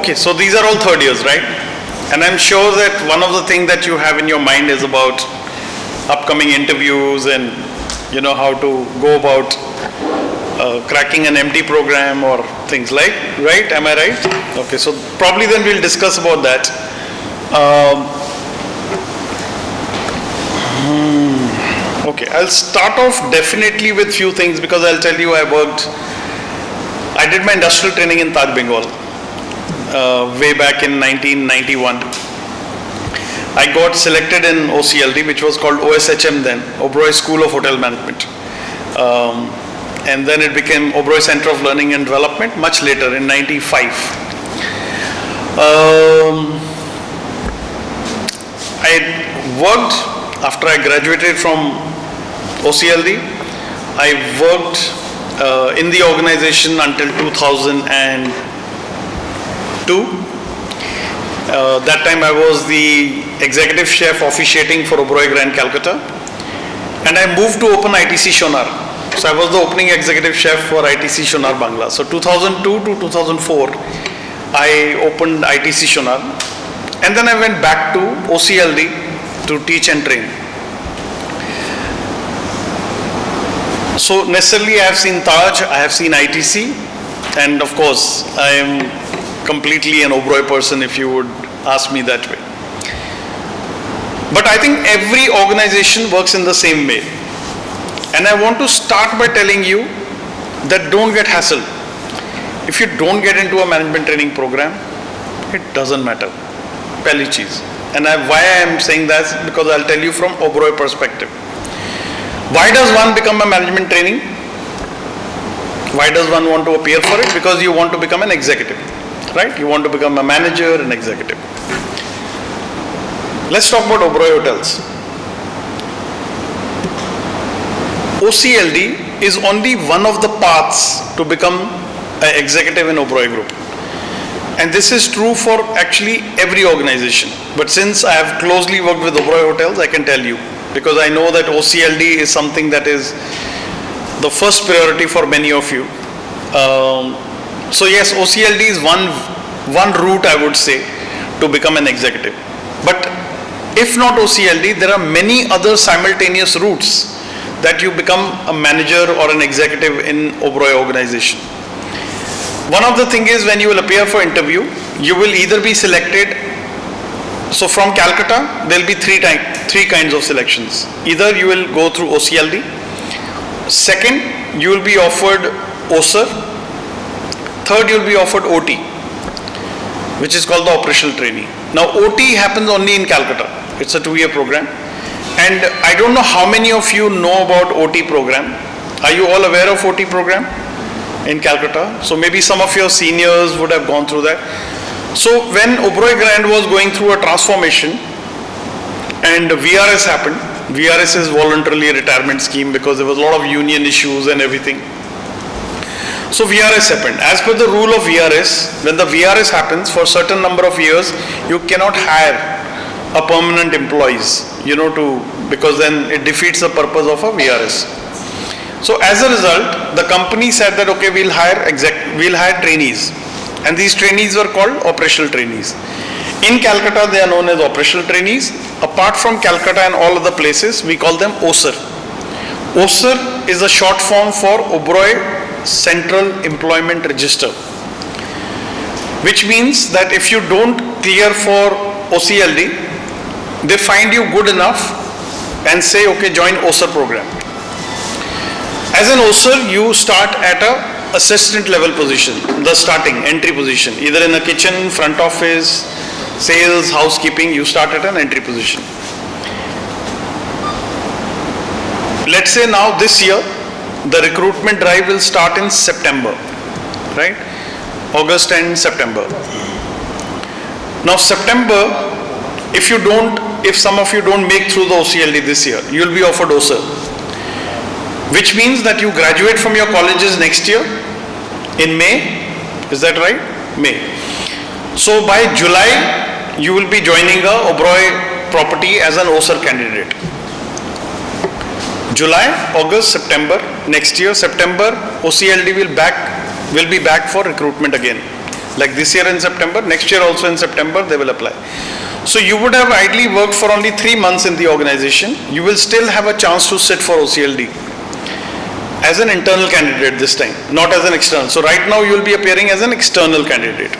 Okay, so these are all third years, right? And I'm sure that one of the things that you have in your mind is about upcoming interviews and how to go about cracking an MD program or things like, right? Am I right? Okay, so probably then we'll discuss about that. Okay, I'll start off definitely with few things because I'll tell you I did my industrial training in Taj Bengal way back in 1991. I got selected in OCLD, which was called OSHM then, Oberoi School of Hotel Management. And then it became Oberoi Center of Learning and Development much later in 95. I worked, after I graduated from OCLD, I worked in the organization until 2002. That time I was the executive chef officiating for Oberoi Grand Calcutta, and I moved to open ITC Shonar. So I was the opening executive chef for ITC Shonar Bangla. So 2002 to 2004 I opened ITC Shonar, and then I went back to OCLD to teach and train. So necessarily I have seen Taj, I have seen ITC, and of course I am completely an Oberoi person if you would ask me that way. But I think every organization works in the same way. And I want to start by telling you that don't get hassled. If you don't get into a management training program, it doesn't matter. Pehli cheez. And why I am saying that is because I'll tell you from Oberoi perspective. Why does one become a management training? Why does one want to appear for it? Because you want to become an executive, right? You want to become a manager and executive. Let's talk about Oberoi Hotels. OCLD is only one of the paths to become an executive in Oberoi Group. And this is true for actually every organization. But since I have closely worked with Oberoi Hotels, I can tell you, because I know that OCLD is something that is the first priority for many of you. So yes, OCLD is one route, I would say, to become an executive. But if not OCLD, there are many other simultaneous routes that you become a manager or an executive in Oberoi organization. One of the things is when you will appear for interview, you will either be selected. So from Calcutta, there will be three kinds of selections. Either you will go through OCLD. Second, you will be offered OSER. Third, you will be offered OT, which is called the operational trainee. Now OT happens only in Calcutta. It's a 2-year program. And I don't know how many of you know about OT program. Are you all aware of OT program in Calcutta? So maybe some of your seniors would have gone through that. So when Oberoi Grand was going through a transformation and VRS happened, VRS is voluntarily a retirement scheme because there was a lot of union issues and everything. So VRS happened. As per the rule of VRS, when the VRS happens for a certain number of years, you cannot hire a permanent employees, because then it defeats the purpose of a VRS. So as a result, the company said that okay, we'll hire trainees, and these trainees were called operational trainees. In Calcutta, they are known as operational trainees. Apart from Calcutta and all other places, we call them OSER. OSER is a short form for Oberoi Central Employment Register, which means that if you don't clear for OCLD, they find you good enough and say, okay, join OSER program. As an OSER, you start at a assistant level position, the starting entry position, either in a kitchen, front office, sales, housekeeping, you start at an entry position. Let's say now this year, the recruitment drive will start in September, right? August and September. Now September, if some of you don't make through the OCLD this year, you will be offered OSER, which means that you graduate from your colleges next year in May. Is that right? May. So by July, you will be joining a Oberoi property as an OSER candidate. July, August, September, next year, September, OCLD will be back for recruitment again. Like this year in September, next year also in September they will apply. So you would have ideally worked for only 3 months in the organization. You will still have a chance to sit for OCLD as an internal candidate this time, not as an external. So right now you will be appearing as an external candidate.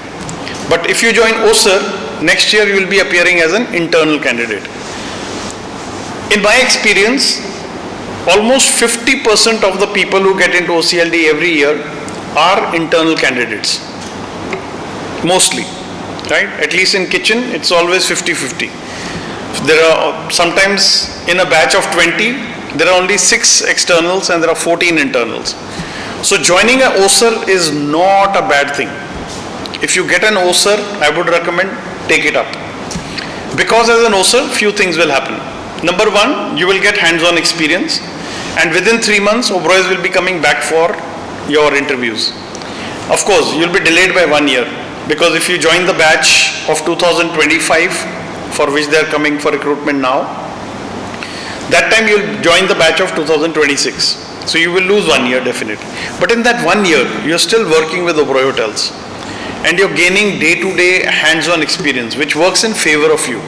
But if you join OSER, next year you will be appearing as an internal candidate. In my experience, almost 50% of the people who get into OCLD every year are internal candidates. Mostly, right? At least in kitchen, it's always 50-50. There are sometimes in a batch of 20, there are only 6 externals and there are 14 internals. So joining a OSER is not a bad thing. If you get an OSER, I would recommend take it up. Because as an OSER, few things will happen. Number one, you will get hands-on experience, and within 3 months, Oberois will be coming back for your interviews. Of course, you'll be delayed by 1 year, because if you join the batch of 2025, for which they are coming for recruitment now, that time you'll join the batch of 2026. So you will lose 1 year definitely. But in that 1 year, you're still working with Oberoi Hotels, and you're gaining day-to-day hands-on experience, which works in favor of you.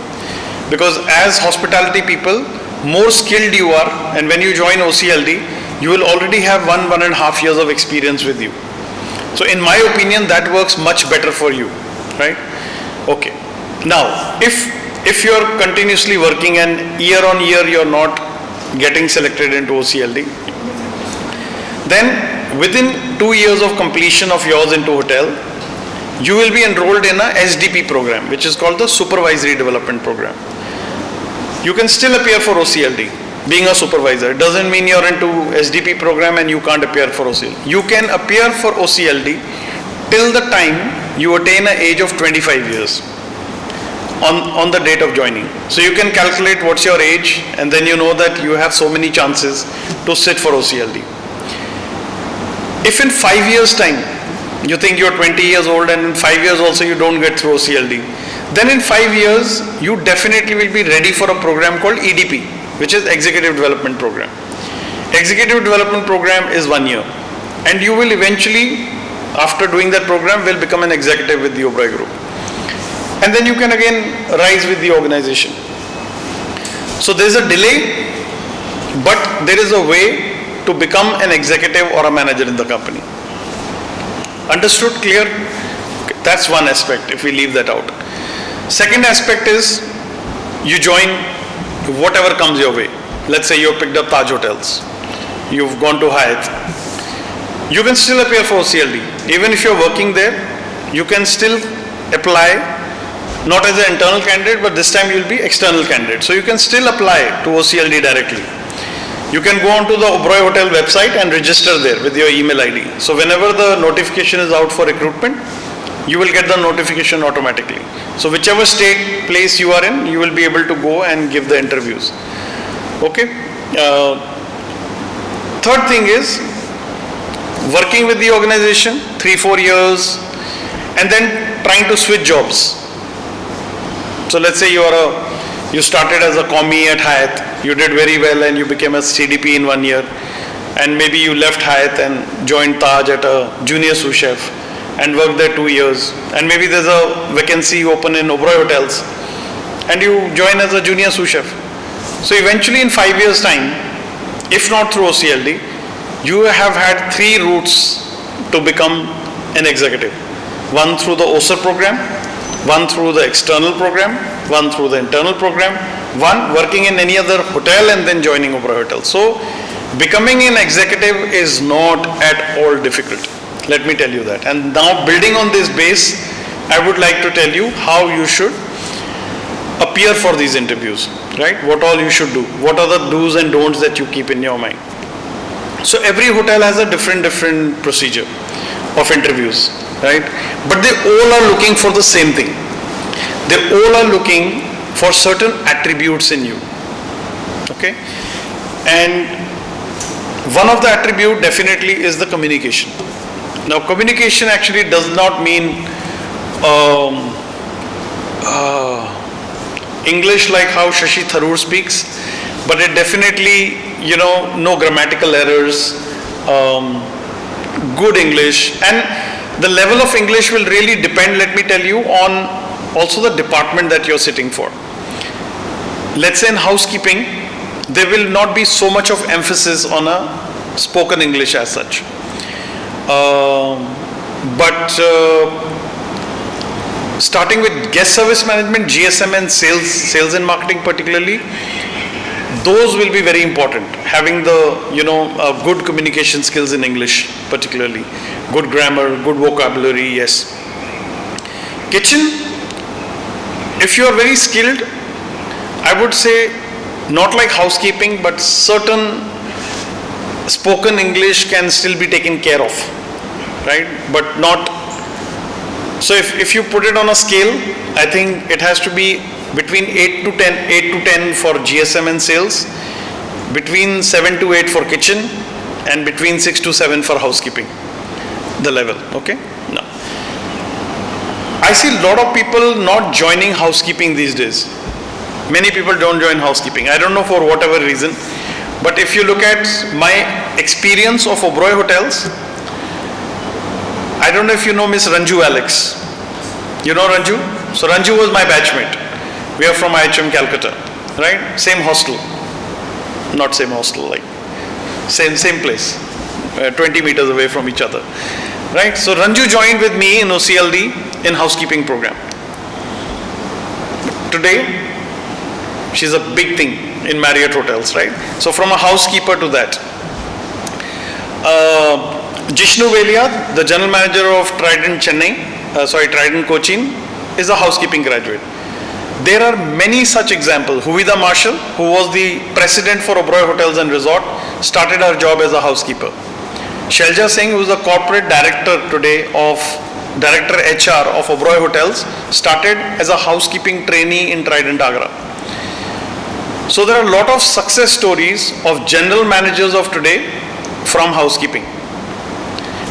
Because as hospitality people, more skilled you are, and when you join OCLD, you will already have 1.5 years of experience with you. So in my opinion, that works much better for you, right? Okay. Now, if you're continuously working and year on year you're not getting selected into OCLD, then within 2 years of completion of yours into hotel, you will be enrolled in a SDP program, which is called the Supervisory Development Program. You can still appear for OCLD, being a supervisor. It doesn't mean you're into SDP program and you can't appear for OCLD. You can appear for OCLD till the time you attain an age of 25 years on the date of joining. So you can calculate what's your age, and then you know that you have so many chances to sit for OCLD. If in 5 years time, you think you're 20 years old and in 5 years also you don't get through OCLD, then in 5 years you definitely will be ready for a program called EDP, which is Executive Development Program. Executive Development Program is 1 year, and you will eventually, after doing that program, will become an executive with the Oberoi Group. And then you can again rise with the organization. So there is a delay, but there is a way to become an executive or a manager in the company. Understood? Clear? Okay, that's one aspect, if we leave that out. Second aspect is you join whatever comes your way. Let's say you've picked up Taj Hotels, you've gone to Hyatt. You can still appear for OCLD. Even if you're working there, you can still apply, not as an internal candidate, but this time you'll be external candidate. So you can still apply to OCLD directly. You can go onto the Oberoi Hotel website and register there with your email ID. So whenever the notification is out for recruitment, you will get the notification automatically. So whichever state place you are in, you will be able to go and give the interviews. Okay. Third thing is working with the organization 3-4 years and then trying to switch jobs. So let's say you started as a commie at Hyatt, you did very well and you became a CDP in 1 year, and maybe you left Hyatt and joined Taj at a junior sous chef and worked there 2 years, and maybe there's a vacancy open in Oberoi Hotels and you join as a junior sous chef. So eventually in 5 years time, if not through OCLD, you have had 3 routes to become an executive. One through the OSER program, one through the external program, one through the internal program, one working in any other hotel and then joining Oberoi Hotel. So becoming an executive is not at all difficult. Let me tell you that. And now building on this base, I would like to tell you how you should appear for these interviews, right? What all you should do. What are the do's and don'ts that you keep in your mind? So every hotel has a different procedure of interviews, right? But they all are looking for the same thing. They all are looking for certain attributes in you, okay? And one of the attribute definitely is the communication. Now communication actually does not mean English like how Shashi Tharoor speaks, but it definitely, no grammatical errors, good English, and The level of English will really depend, let me tell you, on also the department that you're sitting for. Let's say in housekeeping, there will not be so much of emphasis on a spoken English as such. But starting with guest service management, GSM and sales and marketing particularly, those will be very important. Having the, good communication skills in English particularly, good grammar, good vocabulary, yes. Kitchen, if you are very skilled, I would say not like housekeeping, but certain spoken English can still be taken care of, right? But not, so if you put it on a scale, I think it has to be between 8 to 10 for GSM and sales, between 7 to 8 for kitchen, and between 6 to 7 for housekeeping, the level, okay? No. I see a lot of people not joining housekeeping these days. Many people don't join housekeeping. I don't know for whatever reason, but if you look at my experience of Oberoi Hotels, I don't know if you know Miss Ranju Alex. You know Ranju? So Ranju was my batchmate. We are from IHM Calcutta, right? Same hostel. Not same hostel, like same place, 20 meters away from each other, right? So Ranju joined with me in OCLD in housekeeping program. Today, she's a big thing in Marriott Hotels, right? So from a housekeeper to that. Jishnu Velia, the general manager of Trident Trident Cochin, is a housekeeping graduate. There are many such examples. Huvida Marshall, who was the president for Oberoi Hotels and Resort, started her job as a housekeeper. Shelja Singh, who is the corporate director today Director HR of Oberoi Hotels, started as a housekeeping trainee in Trident Agra. So there are a lot of success stories of general managers of today from housekeeping.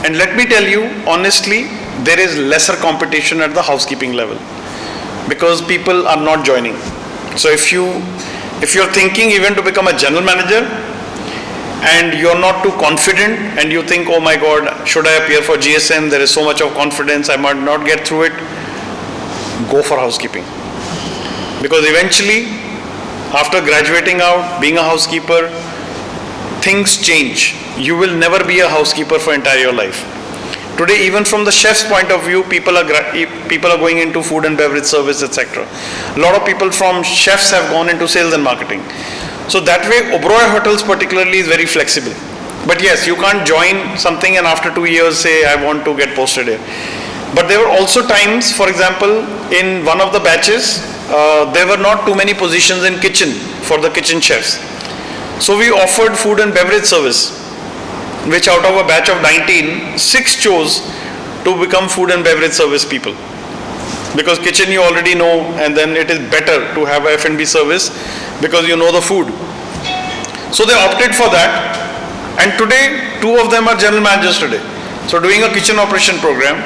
And let me tell you, honestly, there is lesser competition at the housekeeping level because people are not joining. So if you're thinking even to become a general manager and you're not too confident and you think, oh my God, should I appear for GSM? There is so much of confidence, I might not get through it. Go for housekeeping. Because eventually, after graduating out, being a housekeeper, things change. You will never be a housekeeper for entire life. Today, even from the chef's point of view, people are going into food and beverage service, etc. A lot of people from chefs have gone into sales and marketing. So that way, Oberoi Hotels particularly is very flexible. But yes, you can't join something and after 2 years say, I want to get posted here. But there were also times, for example, in one of the batches, there were not too many positions in kitchen for the kitchen chefs. So we offered food and beverage service, which out of a batch of 19, 6 chose to become food and beverage service people. Because kitchen you already know, and then it is better to have a F&B service because you know the food. So they opted for that, and today 2 of them are general managers today. So doing a kitchen operation program,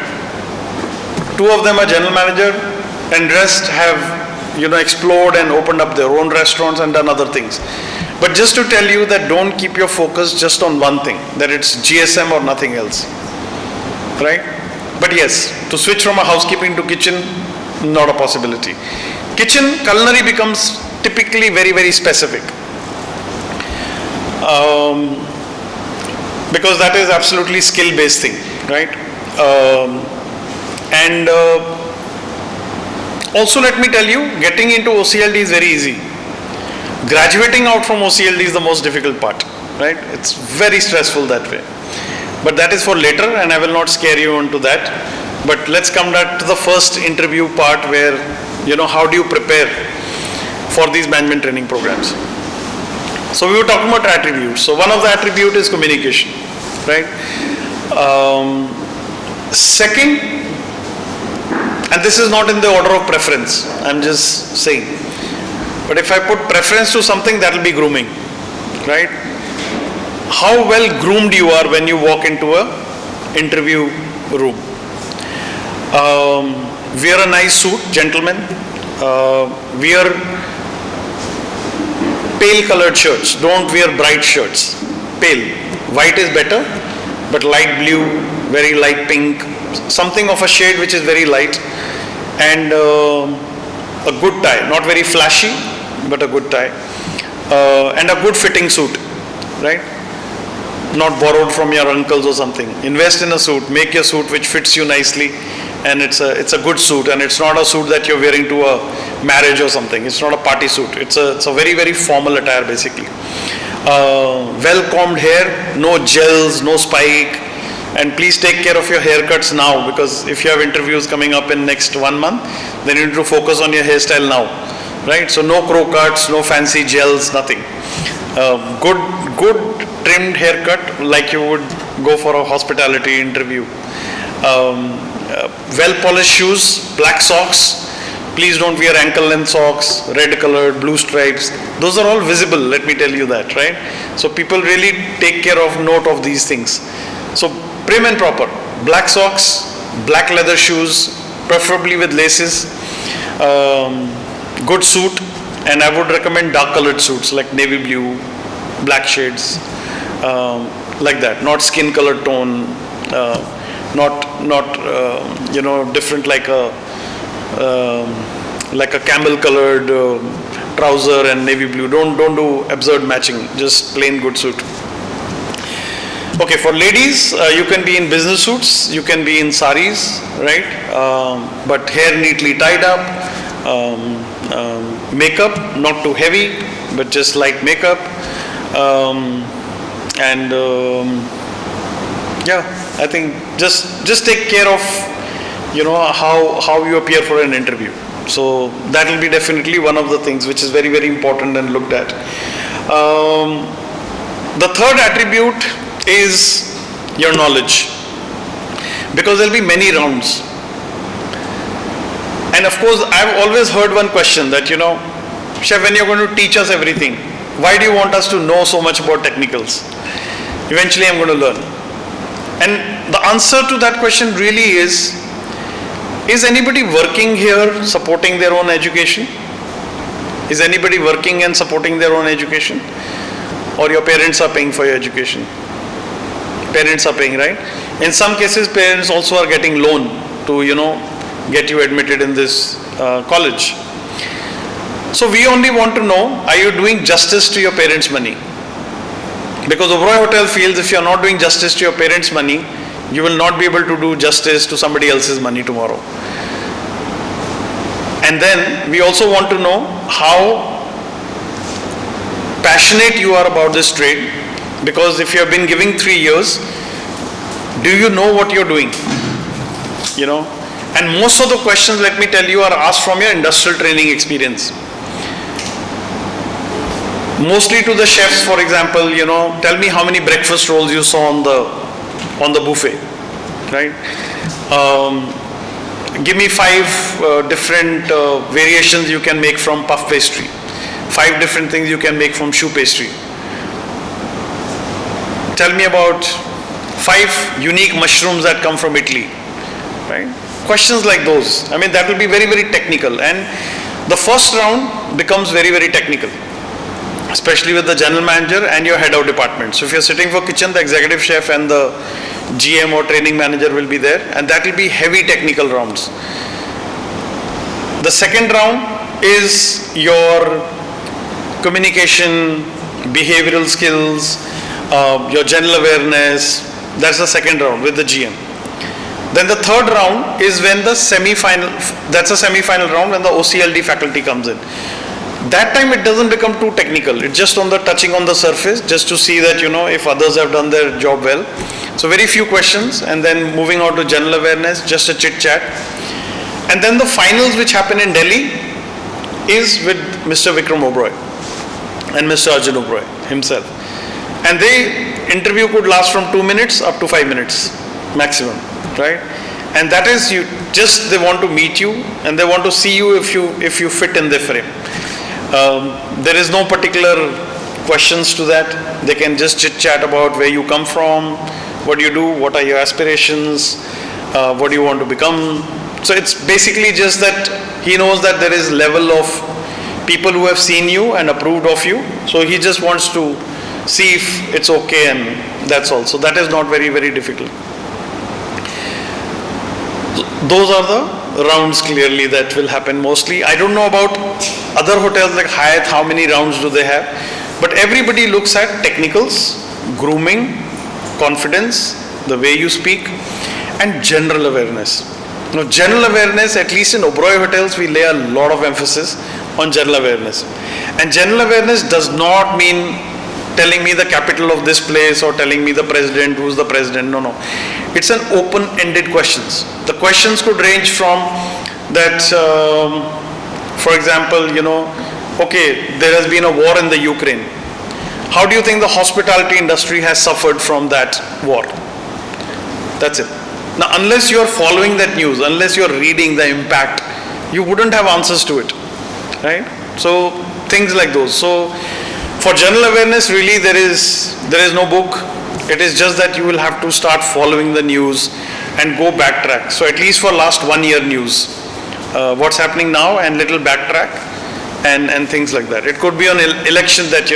2 of them are general manager, and rest have explored and opened up their own restaurants and done other things. But just to tell you that don't keep your focus just on one thing, that it's GSM or nothing else, right? But yes, to switch from a housekeeping to kitchen, not a possibility. Kitchen, culinary becomes typically very, very specific. Because that is absolutely skill-based thing, right? Also let me tell you, getting into OCLD is very easy. Graduating out from OCLD is the most difficult part, right? It's very stressful that way. But that is for later, and I will not scare you into that. But let's come back to the first interview part where, how do you prepare for these management training programs? So we were talking about attributes. So one of the attributes is communication, right? Second, and this is not in the order of preference, I'm just saying. But if I put preference to something, that will be grooming, right? How well groomed you are when you walk into a interview room. Wear a nice suit, gentlemen. Wear pale colored shirts. Don't wear bright shirts. Pale. White is better, but light blue, very light pink, something of a shade which is very light, and a good tie, not very flashy, but a good tie, and a good fitting suit, right? Not borrowed from your uncles or something. Invest in a suit, make your suit which fits you nicely, and it's a good suit, and it's not a suit that you're wearing to a marriage or something. It's not a party suit. It's a very, very formal attire basically. Well-combed hair, no gels, no spike, and please take care of your haircuts now, because if you have interviews coming up in next 1 month, then you need to focus on your hairstyle now, right? So no crow cuts, no fancy gels, nothing. Good trimmed haircut like you would go for a hospitality interview. Well-polished shoes, black socks. Please don't wear ankle-length socks, red colored, blue stripes. Those are all visible, let me tell you that, right? So people really take care of note of these things. So prim and proper, black socks, black leather shoes, preferably with laces, good suit, and I would recommend dark colored suits like navy blue, black shades, like that, not skin colored tone, not different like a camel colored trouser and navy blue. Don't do absurd matching, just plain good suit. Okay, for ladies, you can be in business suits, you can be in saris, right? But hair neatly tied up, makeup not too heavy, but just light makeup, yeah, I think just take care of how you appear for an interview. So that will be definitely one of the things which is very, very important and looked at. The third attribute is your knowledge, because there will be many rounds. And of course, I've always heard one question that, Chef, when you're going to teach us everything, why do you want us to know so much about technicals? Eventually I'm going to learn. And the answer to that question really is anybody working here supporting their own education? Is anybody working and supporting their own education? Or your parents are paying for your education? Parents are paying, right? In some cases, parents also are getting loan to, get you admitted in this college. So we only want to know, are you doing justice to your parents' money? Because Oberoi Hotel feels if you are not doing justice to your parents' money, you will not be able to do justice to somebody else's money tomorrow. And then we also want to know how passionate you are about this trade, because if you have been giving 3 years, do you know what you're doing? And most of the questions, let me tell you, are asked from your industrial training experience. Mostly to the chefs, for example, tell me how many breakfast rolls you saw on the buffet, right? Give me 5 different variations you can make from puff pastry. 5 different things you can make from choux pastry. Tell me about 5 unique mushrooms that come from Italy, right? Questions like those. I mean, that will be very, very technical. And the first round becomes very, very technical, especially with the general manager and your head of department. So if you're sitting for kitchen, the executive chef and the GM or training manager will be there, and that will be heavy technical rounds. The second round is your communication, behavioral skills, your general awareness. That's the second round with the GM. Then the third round is when the semi-final, that's a semi-final round when the OCLD faculty comes in. That time it doesn't become too technical. It's just on the touching on the surface, just to see that, if others have done their job well. So very few questions, and then moving on to general awareness, just a chit chat. And then the finals which happen in Delhi is with Mr. Vikram Oberoi and Mr. Arjun Oberoi himself. And the interview could last from 2 minutes up to 5 minutes maximum, right? And that is they want to meet you, and they want to see you if you fit in their frame. There is no particular questions to that. They can just chit chat about where you come from, what you do, what are your aspirations, what do you want to become. So it's basically just that he knows that there is level of people who have seen you and approved of you. So he just wants to see if it's okay, and that's all. So that is not very, very difficult. Those are the rounds clearly that will happen mostly. I don't know about other hotels like Hyatt, how many rounds do they have, but everybody looks at technicals, grooming, confidence, the way you speak, and general awareness. Now, general awareness, at least in Oberoi hotels, we lay a lot of emphasis on general awareness. And general awareness does not mean telling me the capital of this place or telling me the president, who's the president. No, no. It's an open-ended questions. The questions could range from that, for example, okay, there has been a war in the Ukraine. How do you think the hospitality industry has suffered from that war? That's it. Now, unless you are following that news, unless you are reading the impact, you wouldn't have answers to it, right? So, things like those. So, for general awareness, really there is no book. It is just that you will have to start following the news and go backtrack. So at least for last 1 year news, what's happening now, and little backtrack and things like that. It could be an election that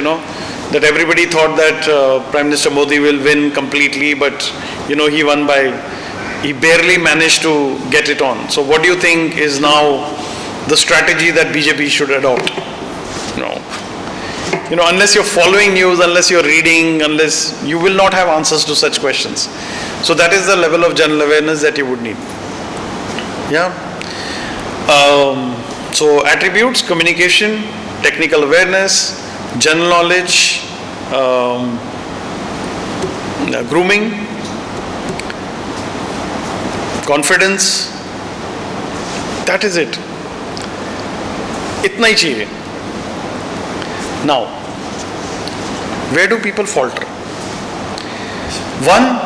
that everybody thought that Prime Minister Modi will win completely, but he barely managed to get it on. So what do you think is now the strategy that BJP should adopt? No. Unless you're following news, unless you're reading, you will not have answers to such questions. So that is the level of general awareness that you would need. Yeah. So attributes: communication, technical awareness, general knowledge, grooming, confidence. That is it. इतना ही चाहिए. Now, where do people falter? One,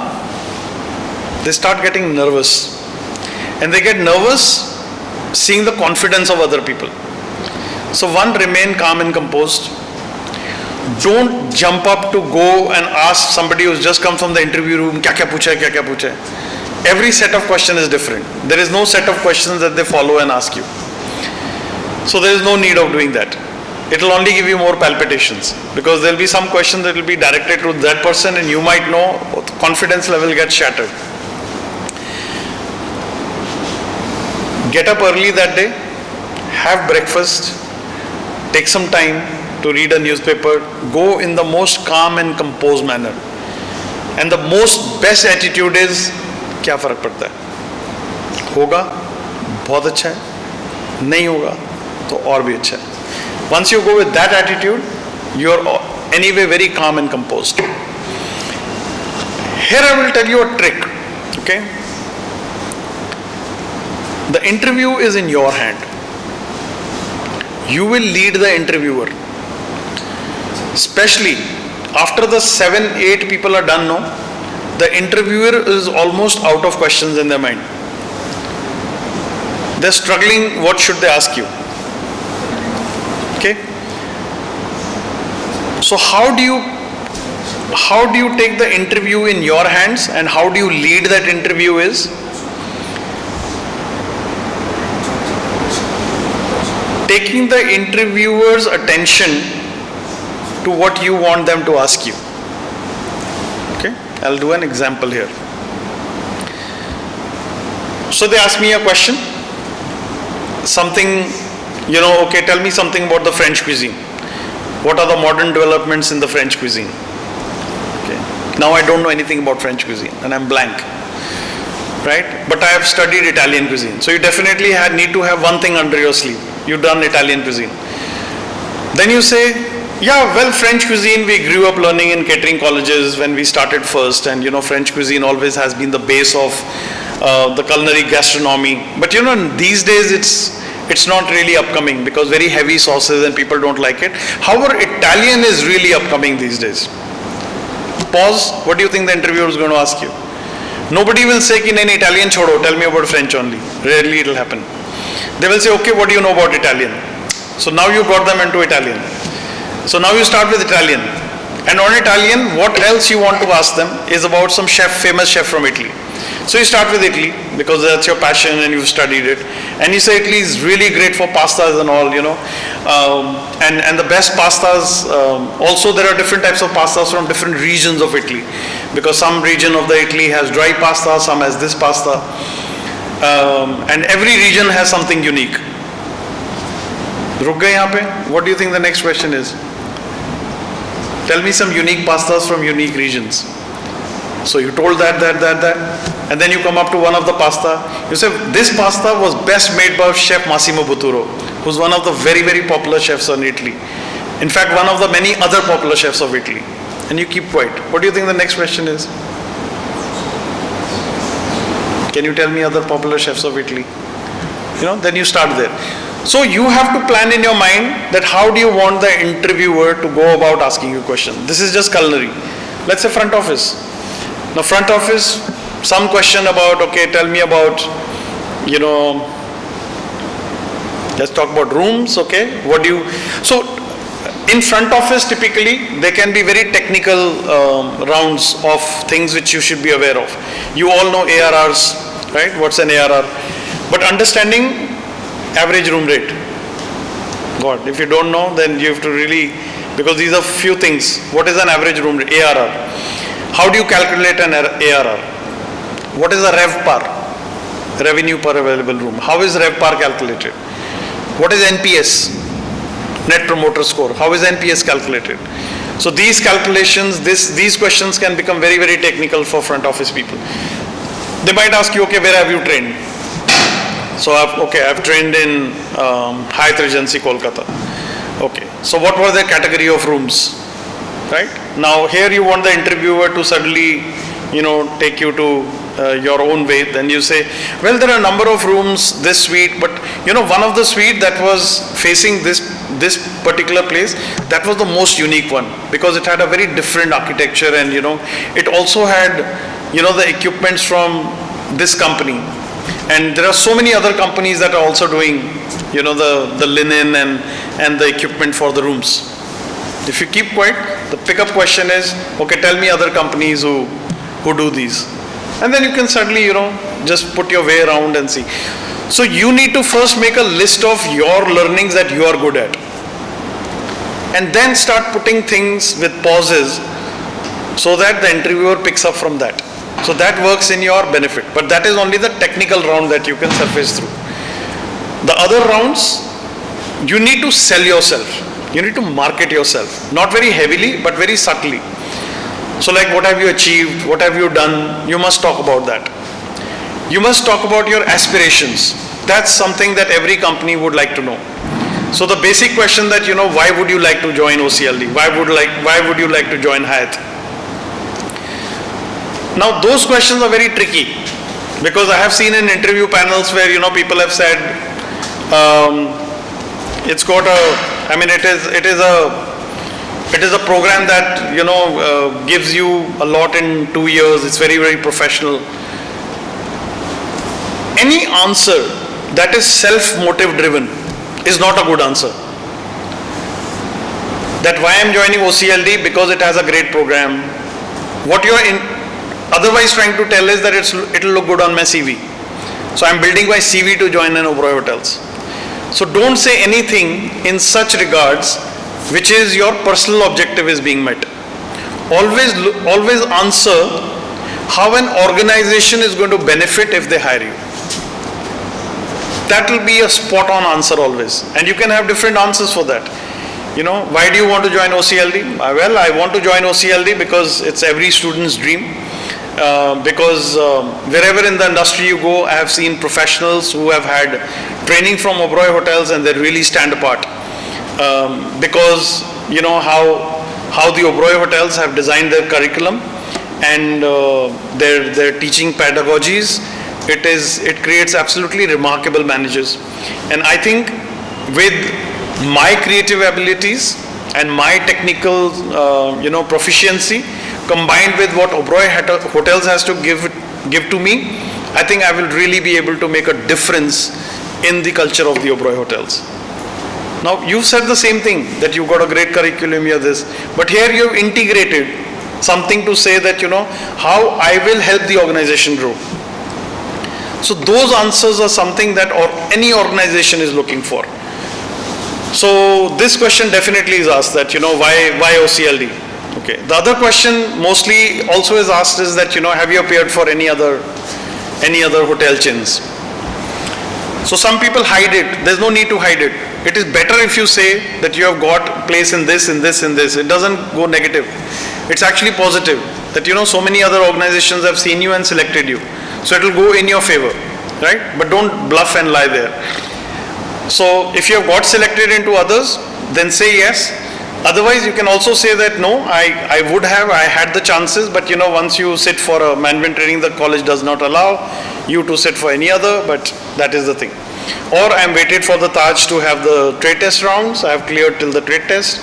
they start getting nervous. And they get nervous seeing the confidence of other people. So one, remain calm and composed. Don't jump up to go and ask somebody who's just come from the interview room, kya pucha hai. Every set of questions is different. There is no set of questions that they follow and ask you. So there is no need of doing that. It will only give you more palpitations, because there will be some question that will be directed to that person and you might know confidence level gets shattered. Get up early that day, have breakfast, take some time to read a newspaper, go in the most calm and composed manner. And the most best attitude is, क्या फर्क पड़ता है? होगा, बहुत अच्छा है, नहीं होगा, तो और भी अच्छा है. Once you go with that attitude, you are anyway very calm and composed. Here I will tell you a trick, okay? The interview is in your hand. You will lead the interviewer. Especially after the 7-8 people are done, no? The interviewer is almost out of questions in their mind. They're struggling, what should they ask you? Okay? So how do you take the interview in your hands, and how do you lead that interview is taking the interviewer's attention to what you want them to ask you. Okay? I'll do an example here. So they ask me a question, something, okay, tell me something about the French cuisine. What are the modern developments in the French cuisine? Okay. Now I don't know anything about French cuisine and I'm blank, right? But I have studied Italian cuisine. So you definitely need to have one thing under your sleeve. You've done Italian cuisine. Then you say, yeah, well, French cuisine, we grew up learning in catering colleges when we started first, and French cuisine always has been the base of the culinary gastronomy. But these days it's not really upcoming because very heavy sauces and people don't like it. However, Italian is really upcoming these days. Pause. What do you think the interviewer is going to ask you? Nobody will say, ki nahi, Italian chodo, tell me about French only. Rarely it will happen. They will say, okay, what do you know about Italian? So now you got them into Italian. So now you start with Italian. And on Italian, what else you want to ask them is about some famous chef from Italy. So you start with Italy because that's your passion and you've studied it. And you say Italy is really great for pastas and all, and the best pastas, also there are different types of pastas from different regions of Italy. Because some region of the Italy has dry pasta, some has this pasta. And every region has something unique. रुक गए यहाँ पे? What do you think the next question is? Tell me some unique pastas from unique regions. So you told that, and then you come up to one of the pasta. You say, this pasta was best made by Chef Massimo Bottura, who's one of the very, very popular chefs in Italy. In fact, one of the many other popular chefs of Italy. And you keep quiet. What do you think the next question is? Can you tell me other popular chefs of Italy? Then you start there. So you have to plan in your mind that how do you want the interviewer to go about asking you a question. This is just culinary. Let's say front office. Now front office, some question about, okay, tell me about, let's talk about rooms, okay? So in front office typically, there can be very technical rounds of things which you should be aware of. You all know ARRs, right? What's an ARR? But understanding average room rate. God, if you don't know, then you have to really, because these are few things. What is an average room rate? ARR. How do you calculate an ARR? What is a RevPAR? Revenue per available room. How is RevPAR calculated? What is NPS? Net Promoter Score. How is NPS calculated? So these calculations, these questions can become very, very technical for front office people. They might ask you, okay, where have you trained? So I've trained in Hyatt Regency Kolkata. Okay, so what was the category of rooms? Right? Now here you want the interviewer to suddenly, take you to your own way. Then you say, well, there are a number of rooms, this suite, but one of the suite that was facing this particular place, that was the most unique one because it had a very different architecture, and it also had the equipments from this company. And there are so many other companies that are also doing, the linen and the equipment for the rooms. If you keep quiet, the pickup question is, okay, tell me other companies who do these. And then you can suddenly, just put your way around and see. So you need to first make a list of your learnings that you are good at. And then start putting things with pauses so that the interviewer picks up from that. So that works in your benefit. But that is only the technical round that you can surface through. The other rounds, you need to sell yourself. You need to market yourself. Not very heavily, but very subtly. So like, what have you achieved? What have you done? You must talk about that. You must talk about your aspirations. That's something that every company would like to know. So the basic question that, why would you like to join OCLD? Why would you like to join Hyatt? Now those questions are very tricky because I have seen in interview panels where people have said it is a program that gives you a lot in 2 years. It's very, very professional. Any answer that is self-motive driven is not a good answer. That why I'm joining OCLD because it has a great program. What you're otherwise trying to tell is that it'll look good on my CV. So I'm building my CV to join in Oberoi Hotels. So don't say anything in such regards which is your personal objective is being met. Always answer how an organization is going to benefit if they hire you. That will be a spot on answer always. And you can have different answers for that. Why do you want to join OCLD? Well, I want to join OCLD because it's every student's dream. Because wherever in the industry you go, I have seen professionals who have had training from Oberoi Hotels and they really stand apart. Because how the Oberoi Hotels have designed their curriculum and their teaching pedagogies, it creates absolutely remarkable managers. And I think with my creative abilities and my technical proficiency combined with what Oberoi Hotels has to give to me, I think I will really be able to make a difference in the culture of the Oberoi Hotels. Now you've said the same thing, that you've got a great curriculum, you're this, but here you've integrated something to say that how I will help the organization grow. So those answers are something that any organization is looking for. So this question definitely is asked, that why OCLD? Okay. The other question mostly also is asked is that have you appeared for any other hotel chains? So some people hide it. There's no need to hide it. It is better if you say that you have got place in this, in this, in this. It doesn't go negative. It's actually positive. That so many other organizations have seen you and selected you. So it will go in your favor, right? But don't bluff and lie there. So if you have got selected into others, then say yes. Otherwise, you can also say that no, I had the chances, but once you sit for a management training, the college does not allow you to sit for any other, but that is the thing. Or I am waited for the Taj to have the trade test rounds, I have cleared till the trade test.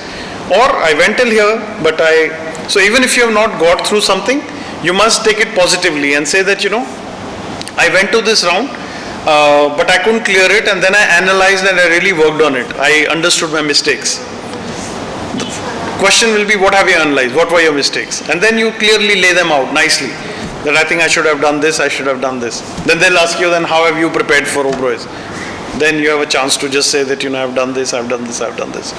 Or I went till here, but so even if you have not got through something, you must take it positively and say that, I went to this round, but I couldn't clear it, and then I analyzed and I really worked on it. I understood my mistakes. The question will be, what have you analyzed? What were your mistakes? And then you clearly lay them out nicely. That I think I should have done this, I should have done this. Then they'll ask you, then how have you prepared for Oberoi's? Then you have a chance to just say that, I've done this, I've done this, I've done this.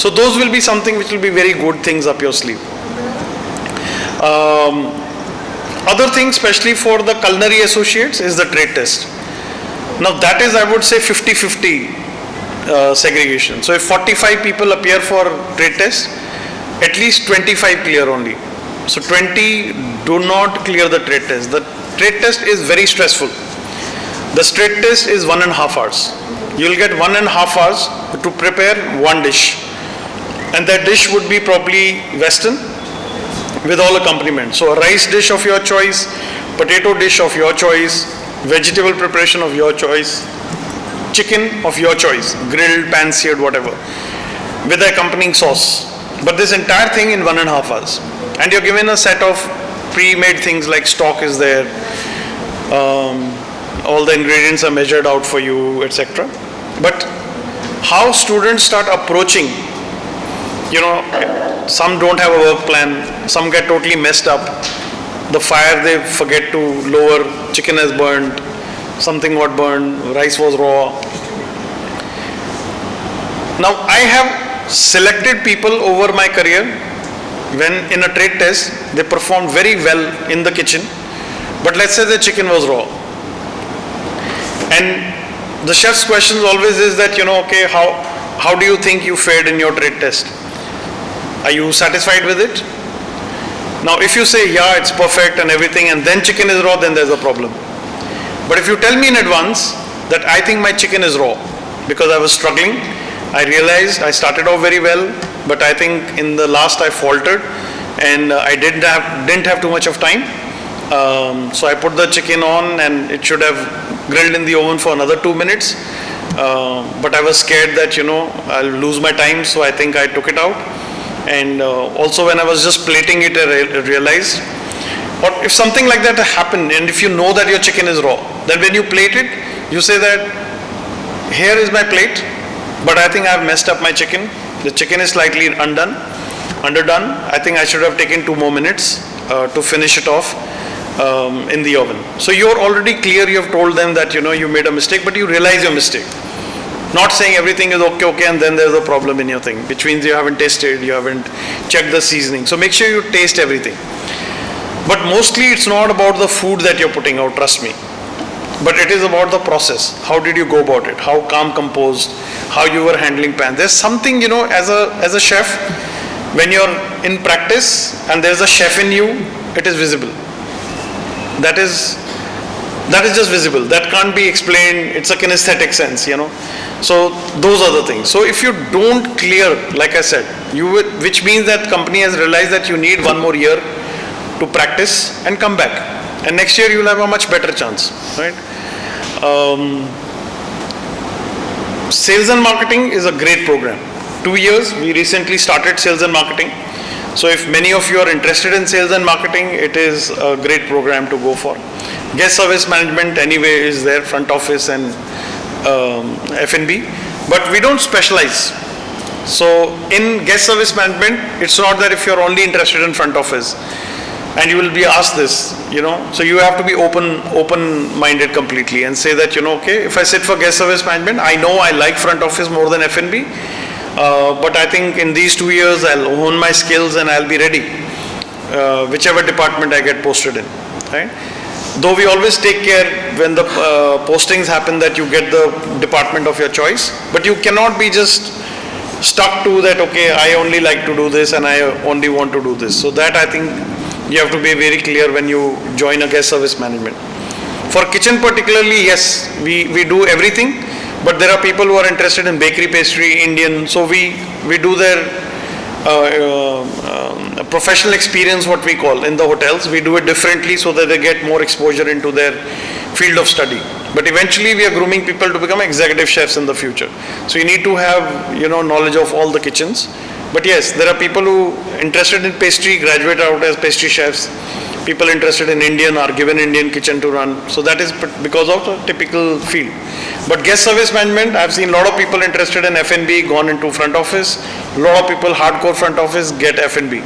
So those will be something which will be very good things up your sleeve. Other thing, especially for the culinary associates, is the trade test. Now that is, I would say, 50-50 segregation. So if 45 people appear for trade test, at least 25 clear only. So 20 do not clear the trade test. The trade test is very stressful. The trade test is 1.5 hours. You will get 1.5 hours to prepare one dish. And that dish would be probably Western with all accompaniment. So a rice dish of your choice, potato dish of your choice, vegetable preparation of your choice, chicken of your choice, grilled, pan-seared, whatever, with the accompanying sauce. But this entire thing in 1.5 hours. And you're given a set of pre-made things like stock is there, all the ingredients are measured out for you, etc. But how students start approaching, some don't have a work plan, some get totally messed up. The fire they forget to lower, chicken has burned, something got burned, rice was raw. Now I have selected people over my career when in a trade test they performed very well in the kitchen, but let's say the chicken was raw. And the chef's question always is that, okay, how do you think you fared in your trade test? Are you satisfied with it? Now if you say, yeah, it's perfect and everything, and then chicken is raw, then there's a problem. But if you tell me in advance that I think my chicken is raw because I was struggling, I realized I started off very well, but I think in the last I faltered and I didn't have too much of time. So I put the chicken on and it should have grilled in the oven for another 2 minutes. But I was scared that, I'll lose my time, so I think I took it out. And also when I was just plating it, I realized, or if something like that happened, and if you know that your chicken is raw, then when you plate it, you say that, here is my plate, but I think I've messed up my chicken. The chicken is slightly underdone. I think I should have taken 2 more minutes to finish it off in the oven. So you're already clear, you have told them that, you made a mistake, but you realize your mistake. Not saying everything is okay, and then there's a problem in your thing, which means you haven't tasted, you haven't checked the seasoning. So make sure you taste everything. But mostly it's not about the food that you're putting out, trust me. But it is about the process. How did you go about it? How calm, composed, how you were handling pan. There's something, as a chef, when you're in practice and there's a chef in you, it is visible. That is just visible. That can't be explained. It's a kinesthetic sense, So those are the things. So if you don't clear, like I said, which means that company has realized that you need 1 more year to practice and come back. And next year you will have a much better chance, right? Sales and marketing is a great program. 2 years, we recently started sales and marketing. So if many of you are interested in sales and marketing, it is a great program to go for. Guest service management anyway is there, front office and F&B, but we don't specialize. So in guest service management, it's not that if you're only interested in front office and you will be asked this, so you have to be open-minded completely and say that, okay, if I sit for guest service management, I know I like front office more than F&B, but I think in these 2 years I'll hone my skills and I'll be ready, whichever department I get posted in, right? Though we always take care when the postings happen that you get the department of your choice, but you cannot be just stuck to that, okay, I only like to do this and I only want to do this. So that I think you have to be very clear when you join a guest service management. For kitchen particularly, yes, we do everything, but there are people who are interested in bakery, pastry, Indian, so we do their professional experience, what we call, in the hotels. We do it differently so that they get more exposure into their field of study. But eventually we are grooming people to become executive chefs in the future. So you need to have, knowledge of all the kitchens. But yes, there are people who interested in pastry, graduate out as pastry chefs. People interested in Indian are given Indian kitchen to run. So that is because of the typical field. But guest service management, I've seen a lot of people interested in F&B gone into front office. A lot of people hardcore front office get F&B.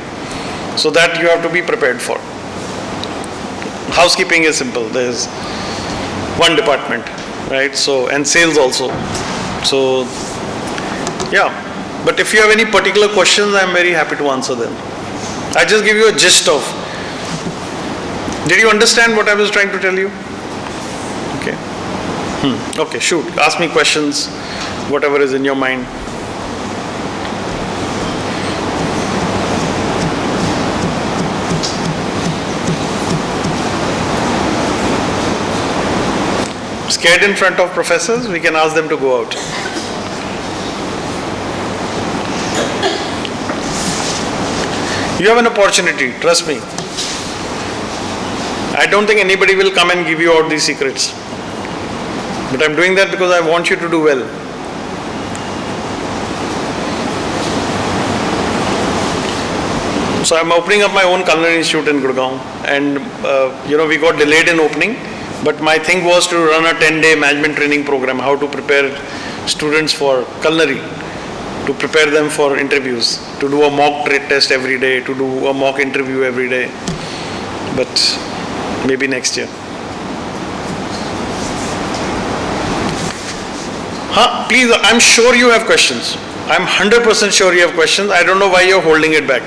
So that you have to be prepared for. Housekeeping is simple. There's one department, right? So, and sales also. So, yeah. But if you have any particular questions, I'm very happy to answer them. I just give you a gist of. Did you understand what I was trying to tell you? Okay. Okay, shoot. Ask me questions, whatever is in your mind. Scared in front of professors? We can ask them to go out. You have an opportunity, trust me. I don't think anybody will come and give you out these secrets. But I'm doing that because I want you to do well. So I'm opening up my own culinary institute in Gurgaon, and we got delayed in opening, but my thing was to run a 10-day management training program, how to prepare students for culinary, to prepare them for interviews, to do a mock trade test every day, to do a mock interview every day. But maybe next year. Please, I'm sure you have questions. I'm 100% sure you have questions. I don't know why you're holding it back.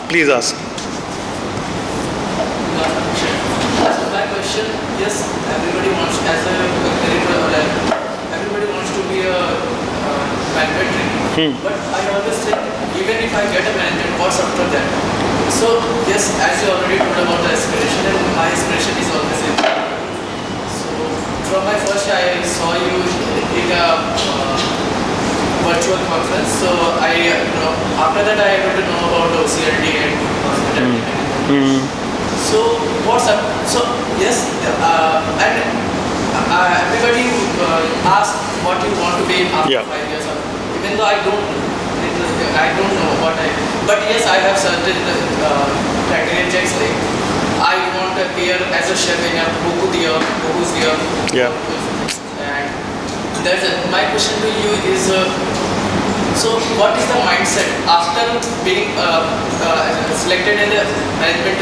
Please ask. So my question, yes, everybody wants, everybody wants to be a management trainee. But I always think, even if I get a management, what's after that? So yes, as you already told about the aspiration, and my aspiration is always in. So from my first I saw you in a virtual conference. So after that I got to know about OCLD and hospitality. So what's up? So yes, and everybody asks what you want to be after 5 years. Even though I don't know what but yes, I have certain criteria checks, like I want to appear as a chef in a Boku's year. Yeah. And my question to you is, so what is the mindset after being selected in the management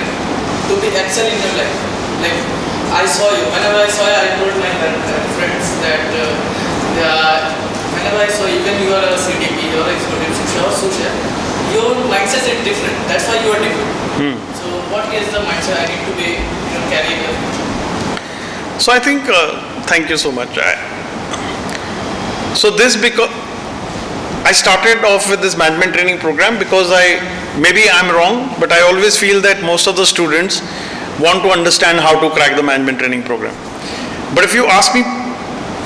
to be excel in your life? Like I saw you, whenever I saw you, I told my friends that whenever I saw even you are a CDP or executive chef or sous chef, your mindset is different. That's why you are different. So what is the mindset I need to be carry in the future? So I think, thank you so much. Because I started off with this management training program because maybe I'm wrong, but I always feel that most of the students want to understand how to crack the management training program. But if you ask me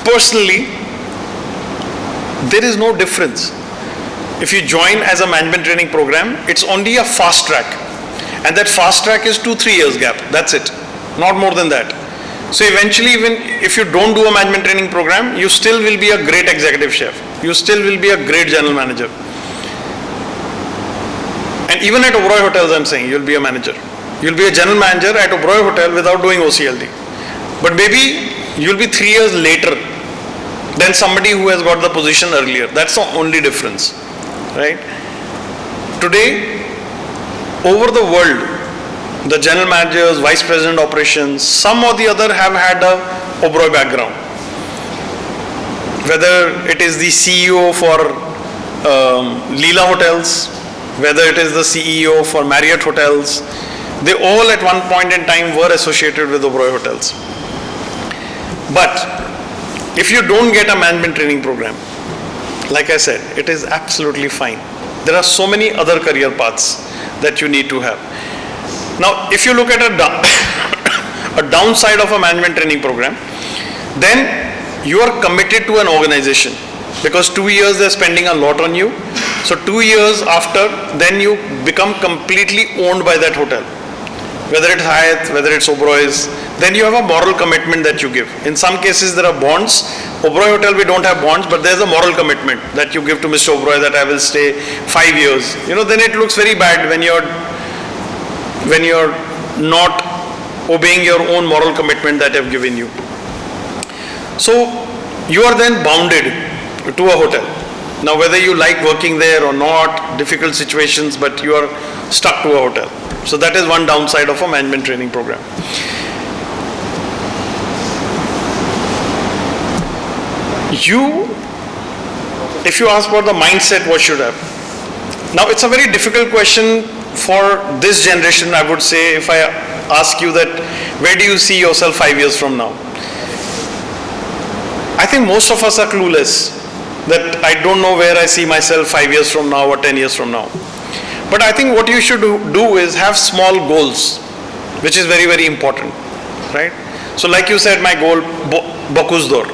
personally, there is no difference. If you join as a management training program, it's only a fast track. And that fast track is 2-3 years gap. That's it. Not more than that. So eventually, even if you don't do a management training program, you still will be a great executive chef. You still will be a great general manager. And even at Oberoi Hotels, I'm saying, you'll be a manager. You'll be a general manager at Oberoi Hotel without doing OCLD. But maybe you'll be 3 years later than somebody who has got the position earlier. That's the only difference, right? Today, over the world, the general managers, vice president operations, some or the other have had a Oberoi background. Whether it is the CEO for Leela Hotels, whether it is the CEO for Marriott Hotels, They all at one point in time were associated with Oberoi Hotels. But if you don't get a management training program, like I said, it is absolutely fine. There are so many other career paths that you need to have. Now, if you look at a downside of a management training program, then you are committed to an organization because 2 years they're spending a lot on you. So 2 years after, then you become completely owned by that hotel. Whether it's Hyatt, whether it's Oberoi's, then you have a moral commitment that you give. In some cases there are bonds. Oberoi Hotel we don't have bonds, but there's a moral commitment that you give to Mr. Oberoi that I will stay 5 years. Then it looks very bad when you're not obeying your own moral commitment that I've given you. So you are then bounded to a hotel. Now whether you like working there or not, difficult situations, but you are stuck to a hotel. So that is one downside of a management training program. If you ask about the mindset, what should have? Now it's a very difficult question for this generation, I would say, if I ask you that, where do you see yourself 5 years from now? I think most of us are clueless that I don't know where I see myself 5 years from now or 10 years from now. But I think what you should do is have small goals, which is very, very important, right? So like you said, my goal, Bocuse d'Or.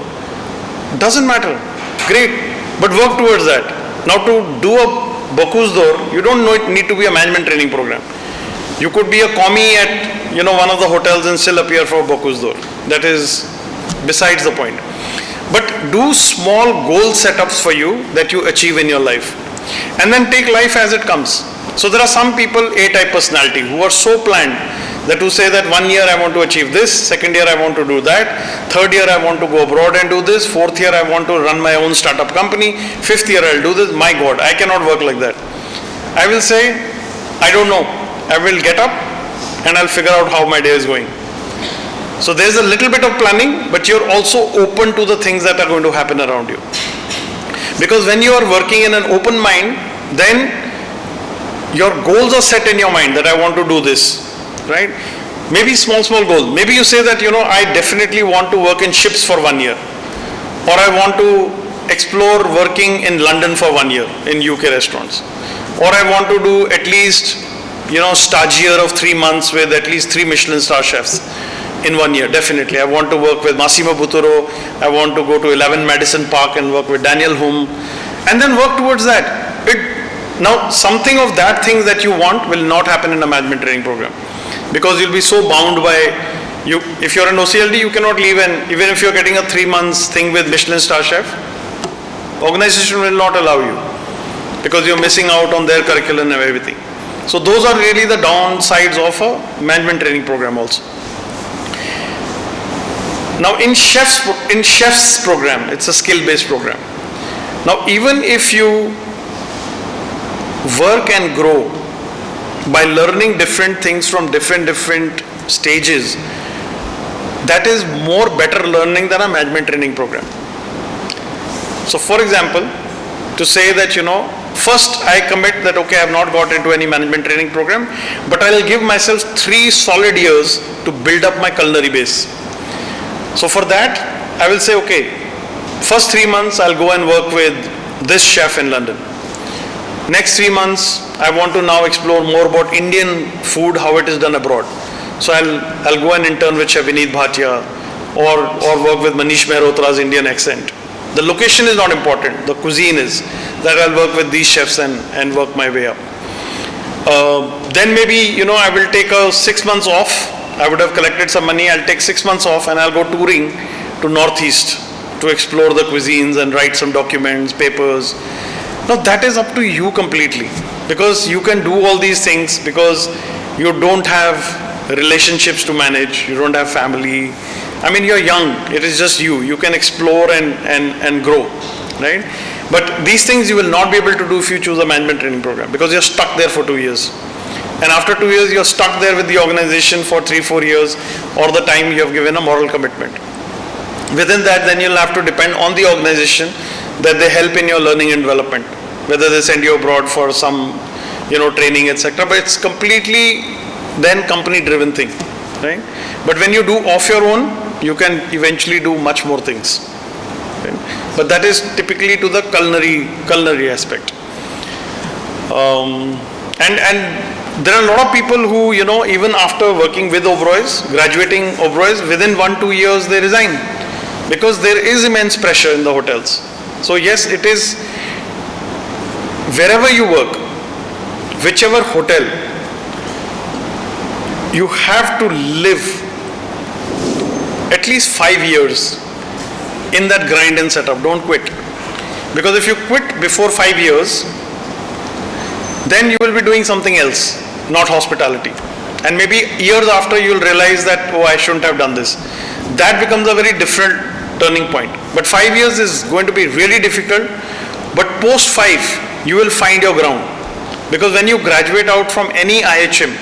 Doesn't matter, great, but work towards that. Now to do a Bocuse d'Or, you don't need to be a management training program. You could be a commie at one of the hotels and still appear for Bocuse d'Or. That is besides the point. But do small goal setups for you that you achieve in your life, and then take life as it comes. So there are some people, A-type personality, who are so planned that who say that 1 year I want to achieve this, second year I want to do that, third year I want to go abroad and do this, fourth year I want to run my own startup company, fifth year I'll do this. My God, I cannot work like that. I will say, I don't know. I will get up and I'll figure out how my day is going. So there's a little bit of planning, but you're also open to the things that are going to happen around you. Because when you are working in an open mind, then your goals are set in your mind that I want to do this, right? Maybe small goals. Maybe you say that, I definitely want to work in ships for 1 year. Or I want to explore working in London for 1 year in UK restaurants. Or I want to do at least, stagiaire of 3 months with at least 3 Michelin star chefs in 1 year. Definitely. I want to work with Massimo Bottura. I want to go to 11 Madison Park and work with Daniel Humm. And then work towards that. Now, something of that thing that you want will not happen in a management training program. Because you'll be so bound by, if you're an OCLD, you cannot leave, and even if you're getting a 3 months thing with Michelin star chef, organization will not allow you. Because you're missing out on their curriculum and everything. So those are really the downsides of a management training program also. Now in chef's program, it's a skill-based program. Now even if you work and grow by learning different things from different stages, that is more better learning than a management training program. So for example, to say that, first I commit that, okay, I have not got into any management training program, but I will give myself 3 solid years to build up my culinary base. So for that, I will say, okay, first 3 months I'll go and work with this chef in London. Next 3 months, I want to now explore more about Indian food, how it is done abroad. So I'll go and intern with Chef Vineet Bhatia or work with Manish Mehrotra's Indian accent. The location is not important, the cuisine is, that I'll work with these chefs and work my way up. Then maybe, I will take a 6 months off. I would have collected some money, I'll take 6 months off and I'll go touring to Northeast to explore the cuisines and write some documents, papers. Now that is up to you completely, because you can do all these things because you don't have relationships to manage, you don't have family. I mean, you're young, it is just you. You can explore and grow, right? But these things you will not be able to do if you choose a management training program, because you're stuck there for 2 years. And after 2 years, you're stuck there with the organization for 3-4 years, or the time you have given a moral commitment. Within that, then you'll have to depend on the organization that they help in your learning and development, whether they send you abroad for some, training, etc. But it's completely then company driven thing, right? But when you do off your own, you can eventually do much more things, right? But that is typically to the culinary aspect. And there are a lot of people who, even after working with Oberoi's, graduating Oberoi's, within 1-2 years they resign because there is immense pressure in the hotels. So yes, it is wherever you work, whichever hotel, you have to live at least 5 years in that grind and setup. Don't quit. Because if you quit before 5 years, then you will be doing something else, not hospitality. And maybe years after you will realize that, oh, I shouldn't have done this. That becomes a very different turning point. But 5 years is going to be really difficult. But post 5, you will find your ground. Because when you graduate out from any IHM,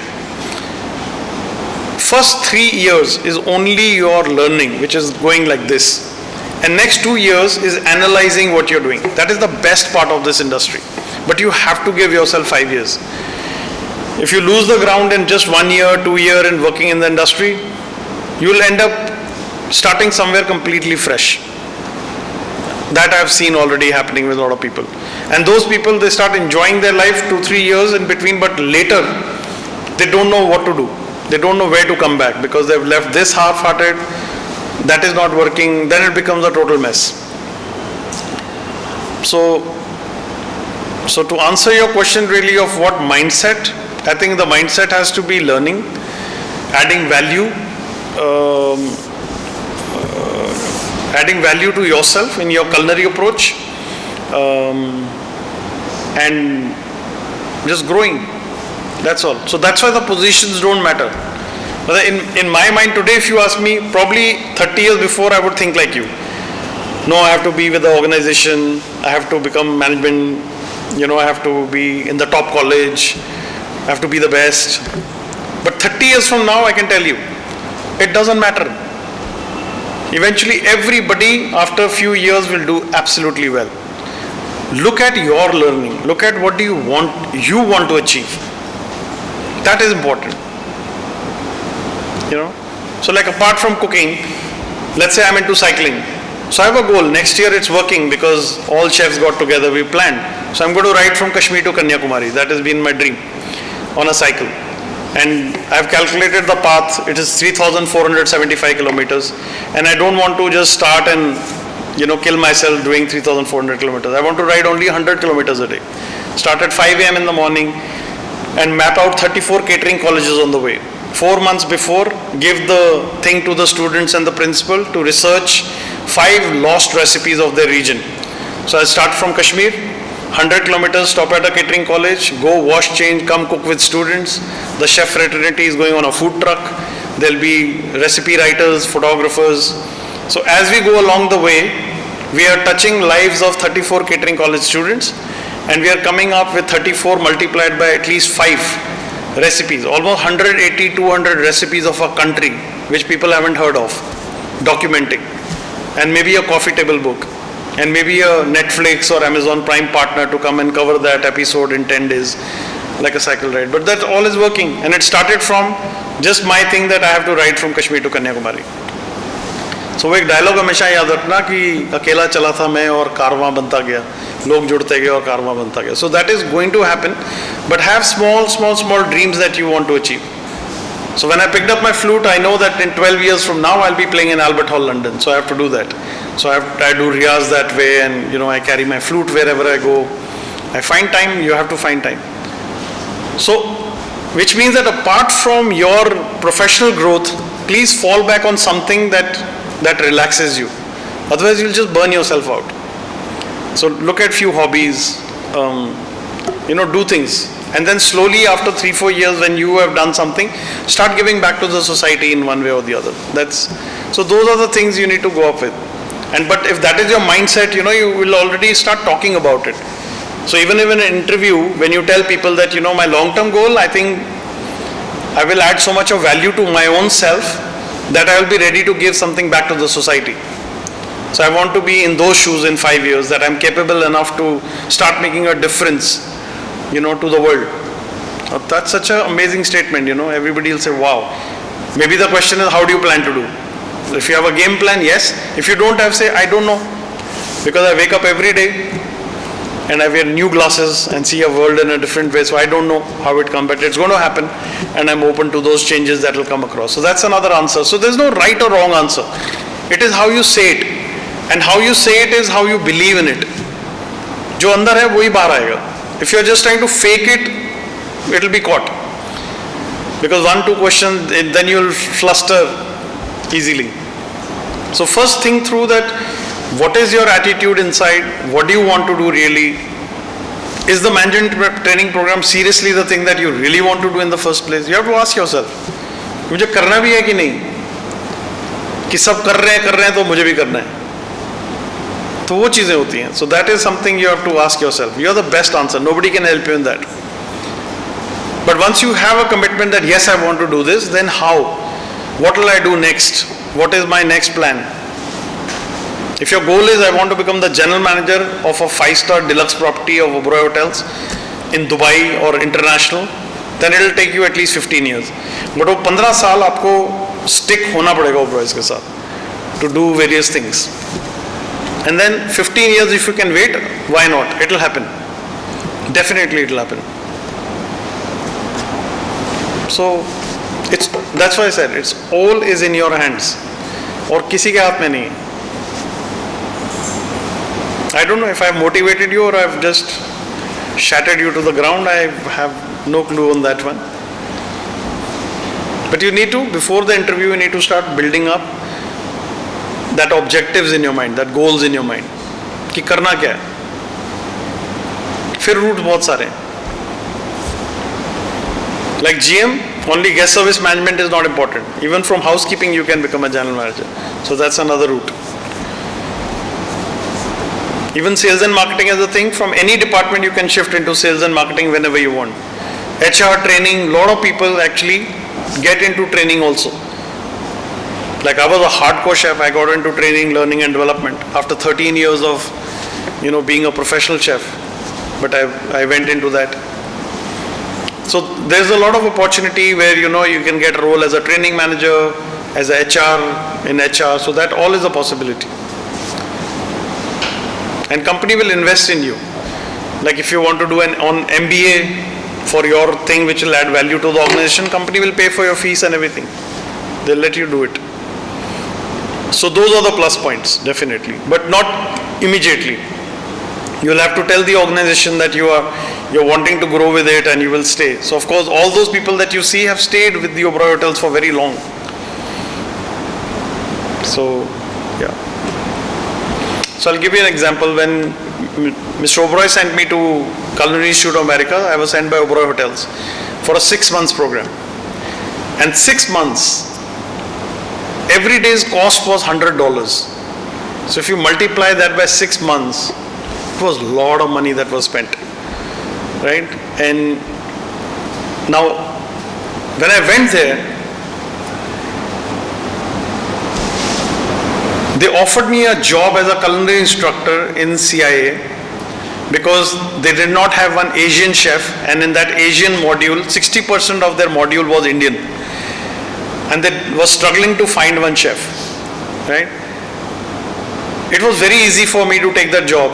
first 3 years is only your learning, which is going like this. And next 2 years is analyzing what you're doing. That is the best part of this industry. But you have to give yourself 5 years. If you lose the ground in just 1 year, 2 years in working in the industry, you will end up starting somewhere completely fresh. That I've seen already happening with a lot of people. And those people, they start enjoying their life 2-3 years in between, but later they don't know what to do. They don't know where to come back because they've left this half-hearted, that is not working, then it becomes a total mess. So to answer your question really of what mindset, I think the mindset has to be learning, adding value to yourself in your culinary approach, and just growing. That's all. So that's why the positions don't matter. In my mind today, if you ask me, probably 30 years before I would think like you. No, I have to be with the organization, I have to become management, I have to be in the top college, I have to be the best. But 30 years from now, I can tell you, it doesn't matter. Eventually, everybody after a few years will do absolutely well. Look at your learning. Look at what do you want to achieve. That is important. So like apart from cooking, let's say I'm into cycling. So I have a goal. Next year it's working because all chefs got together, we planned. So I'm going to ride from Kashmir to Kanyakumari. That has been my dream on a cycle. And I've calculated the path. It is 3,475 kilometers. And I don't want to just start and, kill myself doing 3,400 kilometers. I want to ride only 100 kilometers a day. Start at 5 a.m. in the morning and map out 34 catering colleges on the way. 4 months before, give the thing to the students and the principal to research 5 lost recipes of their region. So I start from Kashmir, 100 kilometers, stop at a catering college, go wash, change, come cook with students. The chef fraternity is going on a food truck. There'll be recipe writers, photographers. So as we go along the way, we are touching lives of 34 catering college students, and we are coming up with 34 multiplied by at least 5 recipes, almost 180, 200 recipes of a country which people haven't heard of, documenting. And maybe a coffee table book, and maybe a Netflix or Amazon Prime partner to come and cover that episode in 10 days, like a cycle ride. But that all is working, and it started from just my thing that I have to ride from Kashmir to Kanyakumari. So वो एक dialogue हमेशा याद रखना कि अकेला चला था मैं और कारवां बनता गया, लोग जुड़ते गए और कारवां बनता गया. So that is going to happen, but have small dreams that you want to achieve. So when I picked up my flute, I know that in 12 years from now I'll be playing in Albert Hall, London. So I have to do that. So I do riyaz that way, and I carry my flute wherever I go. I find time. You have to find time. So, which means that apart from your professional growth, please fall back on something that relaxes you. Otherwise, you'll just burn yourself out. So look at few hobbies. Do things. And then slowly after 3-4 years when you have done something, start giving back to the society in one way or the other. So those are the things you need to go up with. But if that is your mindset, you will already start talking about it. So even in an interview, when you tell people that, my long-term goal, I think I will add so much of value to my own self that I will be ready to give something back to the society. So I want to be in those shoes in 5 years, that I'm capable enough to start making a difference to the world. That's such an amazing statement, Everybody will say, wow. Maybe the question is, how do you plan to do? If you have a game plan, yes. If you don't have, say, I don't know. Because I wake up every day and I wear new glasses and see a world in a different way. So I don't know how it comes, but it's going to happen. And I'm open to those changes that will come across. So that's another answer. So there's no right or wrong answer. It is how you say it. And how you say it is how you believe in it. जो अंदर है वही बाहर आएगा. If you're just trying to fake it, it'll be caught. Because 1-2 questions, then you'll fluster easily. So first think through that, what is your attitude inside? What do you want to do really? Is the management training program seriously the thing that you really want to do in the first place? You have to ask yourself, मुझे करना भी है कि नहीं? कि सब कर रहे हैं तो मुझे भी करना है. तो वो चीजें होती हैं. So that is something you have to ask yourself. You are the best answer. Nobody can help you in that. But once you have a commitment that yes, I want to do this, then how? What will I do next? What is my next plan? If your goal is I want to become the general manager of a 5-star deluxe property of Oberoi Hotels in Dubai or international, then it will take you at least 15 years. But वो 15 साल आपको stick होना पड़ेगा Oberoi's के साथ to do various things. And then 15 years if you can wait, why not? It will happen. Definitely it will happen. So that's why I said it's all is in your hands. और किसी के हाथ में नहीं है. I don't know if I've motivated you or I've just shattered you to the ground. I have no clue on that one. But you need to, before the interview, you need to start building up that objectives in your mind, that goals in your mind. कि करना क्या है. फिर root बहुत सारे हैं. Like GM, only guest service management is not important. Even from housekeeping, you can become a general manager. So that's another route. Even sales and marketing is a thing. From any department, you can shift into sales and marketing whenever you want. HR training, lot of people actually get into training also. Like I was a hardcore chef. I got into training, learning and development after 13 years of, being a professional chef. But I went into that. So there's a lot of opportunity where, you can get a role as a training manager, as a HR, in HR. So that all is a possibility. And company will invest in you. Like if you want to do an MBA for your thing which will add value to the organization, company will pay for your fees and everything. They'll let you do it. So those are the plus points, definitely. But not immediately. You'll have to tell the organization that you're wanting to grow with it and you will stay. So of course all those people that you see have stayed with the Oberoi Hotels for very long. So yeah. So I'll give you an example. When Mr. Oberoi sent me to Culinary Institute of America, I was sent by Oberoi Hotels for a 6 months program. And 6 months, every day's cost was $100. So if you multiply that by 6 months, it was a lot of money that was spent, right? And now, when I went there, they offered me a job as a culinary instructor in CIA because they did not have one Asian chef, and in that Asian module, 60% of their module was Indian. And they were struggling to find one chef, right? It was very easy for me to take that job.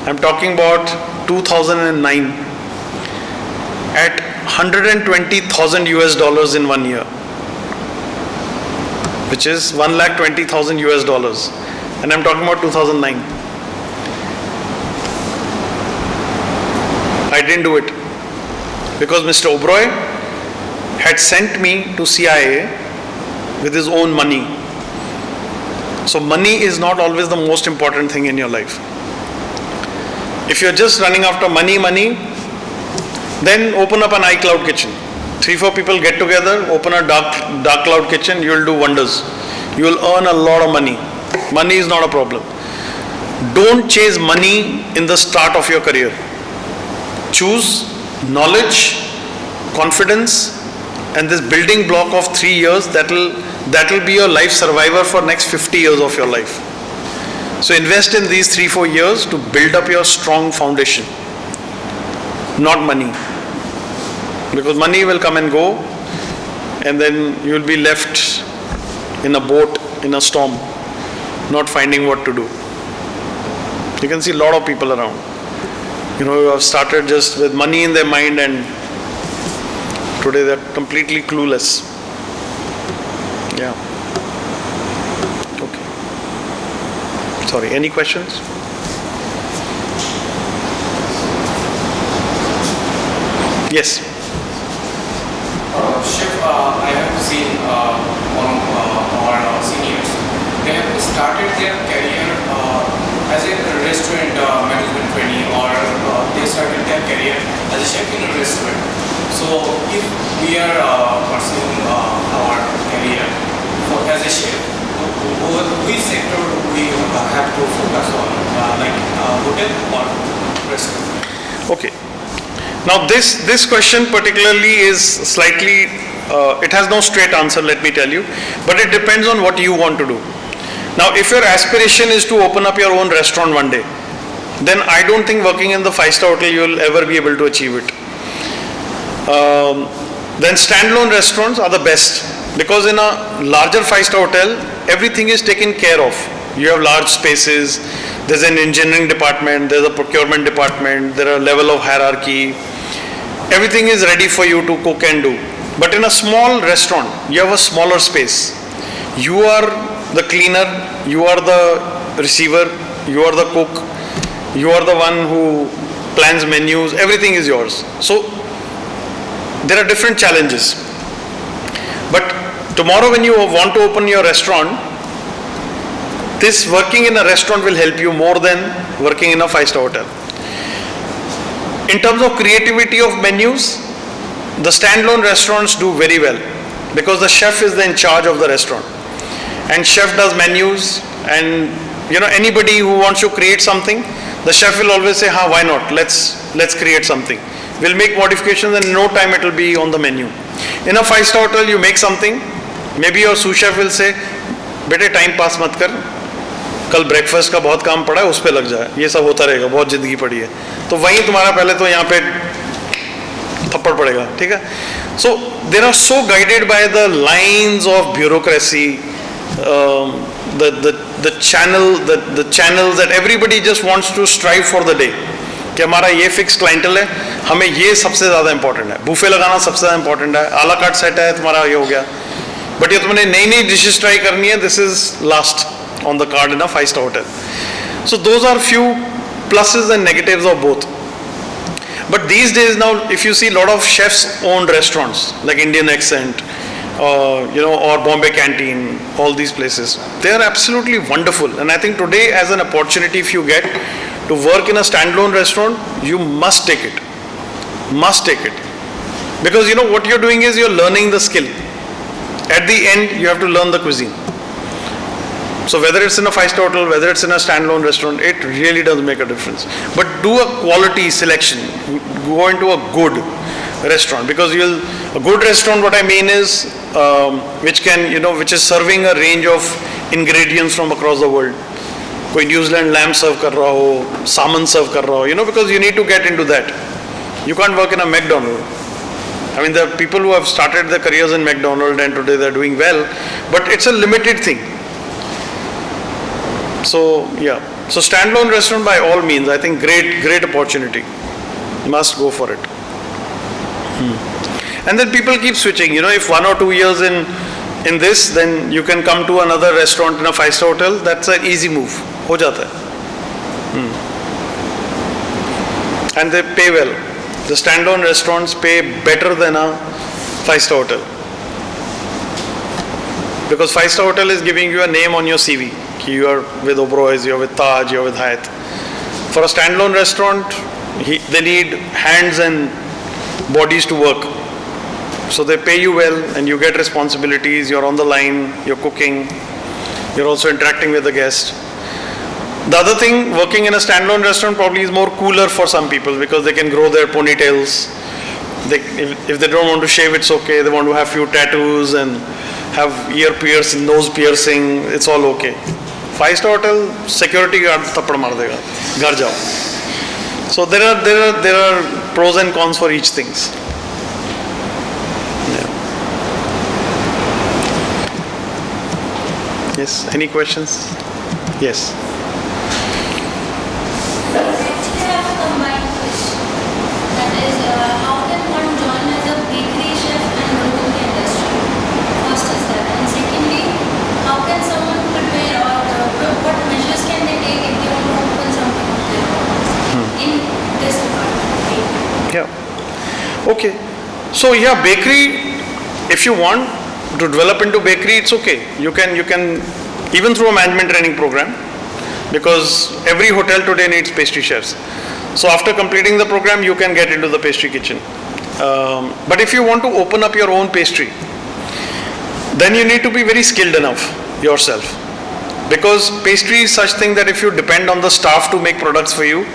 I'm talking about 2009 at $120,000 in 1 year, which is $120,000, and I'm talking about 2009. I didn't do it because Mr. Oberoi had sent me to CIA with his own money. So money is not always the most important thing in your life. If you're just running after money, then open up an iCloud kitchen. 3-4 people get together, open a dark cloud kitchen, you will do wonders. You will earn a lot of money. Money is not a problem. Don't chase money in the start of your career. Choose knowledge, confidence, and this building block of 3 years that will be your life survivor for next 50 years of your life. So invest in these 3-4 years to build up your strong foundation. Not money. because money will come and go, and then you will be left in a boat in a storm, not finding what to do. You can see a lot of people around, who have started just with money in their mind, and today they're completely clueless. Yeah. Okay. Sorry, any questions? Yes. Chef, I have seen one of our seniors. They have started their career as a restaurant management trainee, or they started their career as a chef in a restaurant. So if we are pursuing our career as a chef, which sector we have to focus on, like hotel or restaurant? Okay. Now this question particularly is slightly, it has no straight answer, let me tell you, but it depends on what you want to do. Now if your aspiration is to open up your own restaurant one day, then I don't think working in the 5-star hotel you will ever be able to achieve it. Then standalone restaurants are the best, because in a larger 5-star hotel, everything is taken care of. You have large spaces, there's an engineering department, there's a procurement department, there are level of hierarchy. Everything is ready for you to cook and do. But in a small restaurant, you have a smaller space. You are the cleaner, you are the receiver, you are the cook, you are the one who plans menus, everything is yours. So there are different challenges. But tomorrow when you want to open your restaurant, this working in a restaurant will help you more than working in a 5-star hotel. In terms of creativity of menus, the standalone restaurants do very well, because the chef is in charge of the restaurant, and chef does menus, and anybody who wants to create something, the chef will always say, why not, let's create something. We'll make modifications, and in no time it will be on the menu. In a 5-star hotel, you make something, maybe your sous chef will say, bete time pass mat kar, कल breakfast का बहुत काम पड़ा है, उस पे लग जाए, ये सब होता रहेगा, बहुत जिंदगी पड़ी है, तो वहीं तुम्हारा पहले तो यहाँ पे थप्पड़ पड़ेगा, ठीक है. So they are so guided by the lines of bureaucracy, the channels that everybody just wants to strive for the day, कि हमारा ये फिक्स क्लाइंटल है, हमें ये सबसे ज़्यादा इंपॉर्टेंट है, बूफे लगाना सबसे ज़्यादा इंपॉर्टेंट है, आला कार्ट सेट है, तुम्हारा ये हो गया, बट ये तुमने नई नई डिशेस ट्राई करनी है, this is last on the card in a 5-star hotel. So those are few pluses and negatives of both. But these days now, if you see a lot of chefs owned restaurants like Indian Accent, or Bombay Canteen, all these places, they are absolutely wonderful. And I think today, as an opportunity, if you get to work in a standalone restaurant, you must take it. Must take it. Because what you're doing is you're learning the skill. At the end, you have to learn the cuisine. So whether it's in a 5-star hotel, whether it's in a standalone restaurant, it really does make a difference. But do a quality selection. Go into a good restaurant, because a good restaurant, what I mean is, which is serving a range of ingredients from across the world. कोई New Zealand lamb serve कर रहा हो, salmon serve कर रहा हो, because you need to get into that. You can't work in a McDonald's. I mean, there are people who have started their careers in McDonald's and today they're doing well, but it's a limited thing. So yeah, so standalone restaurant by all means, I think great opportunity. Must go for it. And then people keep switching. If 1 or 2 years in this, then you can come to another restaurant in a 5-star hotel. That's an easy move. हो जाता है. And they pay well. The standalone restaurants pay better than a 5-star hotel, because 5-star hotel is giving you a name on your CV. You are with Oberoi's, you are with Taj, you are with Hyatt. For a standalone restaurant, they need hands and bodies to work. So they pay you well, and you get responsibilities. You're on the line, you're cooking, you're also interacting with the guest. The other thing, working in a standalone restaurant probably is more cooler for some people, because they can grow their ponytails. If they don't want to shave, it's okay. They want to have few tattoos and have ear piercing, nose piercing, it's all okay. 5-star hotel, security guard थप्पड़ मार देगा, घर जाओ. So there are pros and cons for each things. Yes, any questions? Yes. Actually, I have a combined question. That is, how can one join as a bakery chef and grow in the industry? First is that. And secondly, how can someone prepare or what measures can they take if they want to open something of their own in this department? Yeah. Okay. So yeah, bakery, if you want to develop into bakery, it's okay. You can even through a management training program, because every hotel today needs pastry chefs. So after completing the program, you can get into the pastry kitchen. But if you want to open up your own pastry, then you need to be very skilled enough yourself. Because pastry is such thing that if you depend on the staff to make products for you,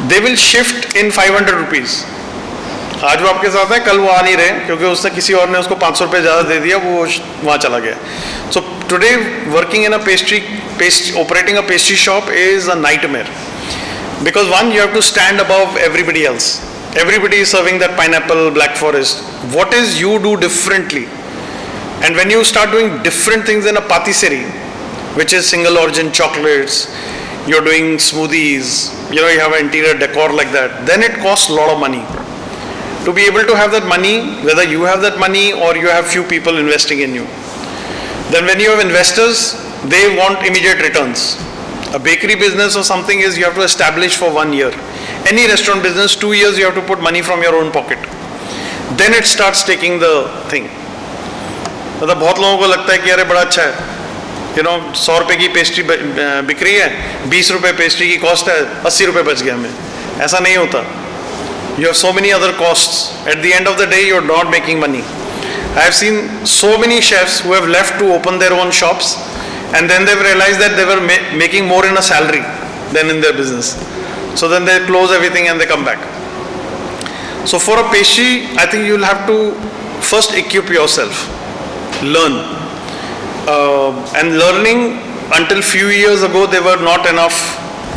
they will shift in 500 rupees. आज वो आपके साथ है, कल वो आ नहीं रहे क्योंकि उसने किसी और ने उसको 500 रुपये ज़्यादा दे दिया, वो वहाँ चला गया. So today working in a operating a pastry shop is a nightmare. Because one, you have to stand above everybody else. Everybody is serving that pineapple, black forest. What is you do differently? And when you start doing different things in a patisserie, which is single origin chocolates, you're doing smoothies, you have an interior decor like that, then it costs a lot of money. To be able to have that money, whether you have that money or you have few people investing in you. Then when you have investors, they want immediate returns. A bakery business or something is you have to establish for 1 year. Any restaurant business, 2 years you have to put money from your own pocket. Then it starts taking the thing. मतलब बहुत लोगों को लगता है कि अरे बड़ा अच्छा है, 100 रुपए की पेस्ट्री बिक रही है, 20 रुपए पेस्ट्री की कॉस्ट है, 80 रुपए बच गया हमें. ऐसा नहीं होता. You have so many other costs. At the end of the day, you're not making money. I have seen so many chefs who have left to open their own shops, and then they've realized that they were making more in a salary than in their business. So then they close everything and they come back. So for a pastry, I think you'll have to first equip yourself, learn. And learning, until few years ago, there were not enough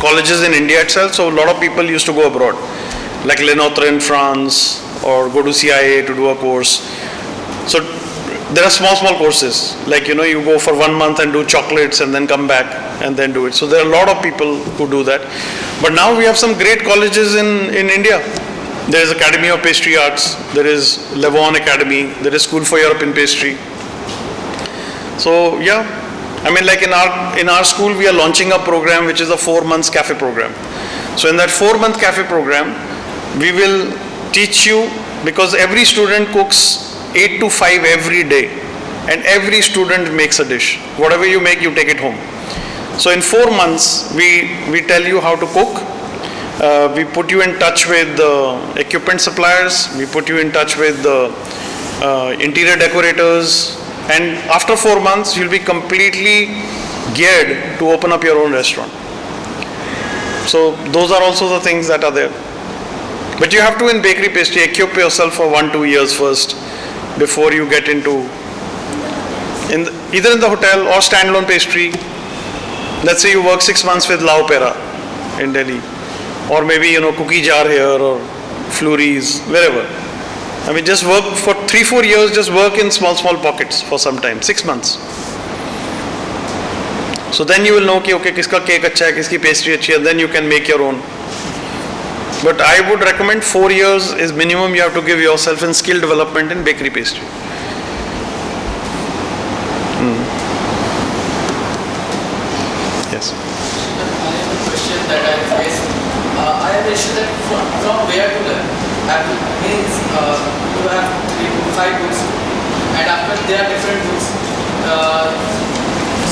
colleges in India itself, so a lot of people used to go abroad, like Le Notre in France, or go to CIA to do a course. So there are small courses, like you go for 1 month and do chocolates and then come back and then do it. So there are a lot of people who do that. But now we have some great colleges in India. There is Academy of Pastry Arts, there is Levon Academy, there is School for European Pastry. So yeah, I mean, like in our school we are launching a program which is a 4 months cafe program. So in that 4-month cafe program, we will teach you, because every student cooks 8 to 5 every day, and every student makes a dish. Whatever you make, you take it home. So in 4 months, we tell you how to cook. We put you in touch with the equipment suppliers. We put you in touch with the interior decorators. And after 4 months, you'll be completely geared to open up your own restaurant. So those are also the things that are there. But you have to, in bakery pastry, equip yourself for 1-2 years first before you get into either in the hotel or standalone pastry. Let's say you work 6 months with La Opera in Delhi, or maybe Cookie Jar here or Flurries, wherever. I mean, just work for 3-4 years. Just work in small pockets for some time, 6 months. So then you will know कि okay, किसका cake अच्छा है, किसकी pastry अच्छी है, then you can make your own. But I would recommend 4 years is minimum you have to give yourself in skill development in bakery pastry. Yes. I have a question that I face. I have an issue that from where to learn. Means you have 3 to 5 books, and after there are different books.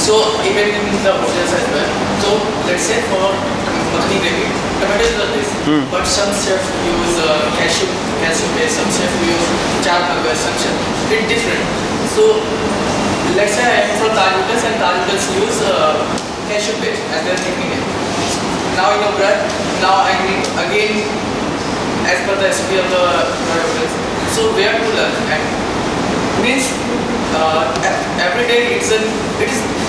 So even in the hotels as well. So let's say for makhani gravy, tomatoes are this, but some chef use cashew paste, some chef use char burger, some chef it's different. So let's say I am from Taj Hotels and Taj Hotels use cashew paste as their technique. Now in Oberoi, now I need again as per the recipe of the hotels. So where to learn? And means every day it is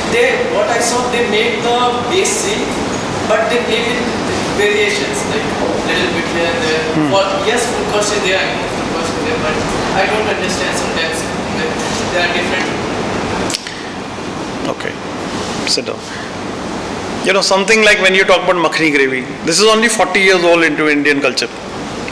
they, what I saw, they make the base same, but they make it variations, like little bit here and there. Yes, food cost is there, I know food cost is there, but I don't understand sometimes they are different. Okay, sit down. You know, something like when you talk about makhani gravy, this is only 40 years old into Indian culture.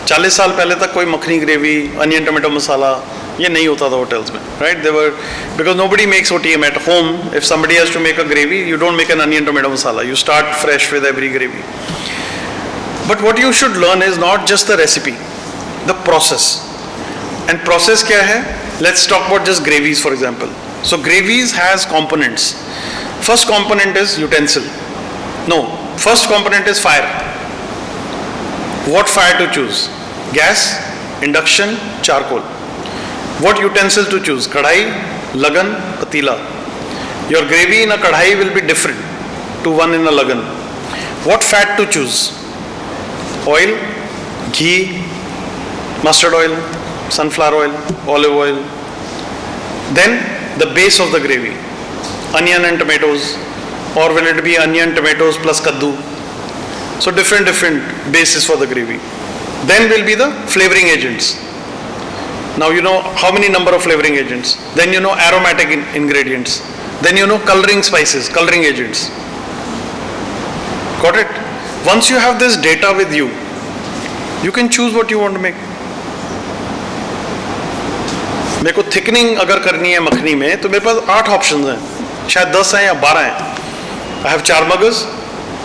40 साल पहले तक कोई makhani gravy, onion tomato मसाला ये नहीं होता था hotels में, right? They were, because nobody makes OTM at home. If somebody has to make a gravy, you don't make an onion tomato masala. You start fresh with every gravy. But what you should learn is not just the recipe, the process. And process क्या है? Let's talk about just gravies, for example. So gravies has components. First component is utensil. No, first component is fire. What fire to choose? Gas, induction, charcoal. What utensil to choose? Kadhai, lagan, patila. Your gravy in a kadhai will be different to one in a lagan. What fat to choose? Oil, ghee, mustard oil, sunflower oil, olive oil. Then the base of the gravy, onion and tomatoes, or will it be onion, tomatoes plus kaddu? So different bases for the gravy. Then will be the flavoring agents. Now you know how many number of flavoring agents. Then you know aromatic ingredients. Then you know coloring spices, coloring agents. Got it? Once you have this data with you, you can choose what you want to make. मेरे को thickening अगर करनी है मखनी में तो मेरे पास 8 options हैं, शायद 10 हैं या 12 हैं. I have charmagas,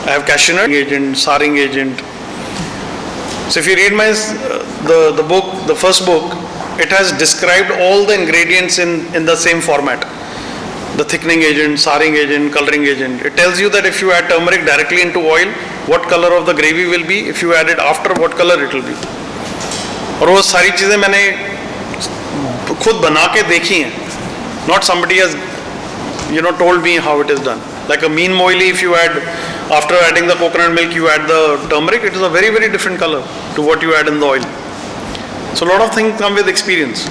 I have cashew nut agent, saring agent. So if you read my the book, the first book, it has described all the ingredients in the same format. The thickening agent, saring agent, coloring agent. It tells you that if you add turmeric directly into oil, what color of the gravy will be. If you add it after, what color it will be. और वो सारी चीज़ें मैंने खुद बना के देखी हैं. Not somebody has, told me how it is done. Like a mean moili, if you add, after adding the coconut milk, you add the turmeric, it is a very, very different color to what you add in the oil. So a lot of things come with experience.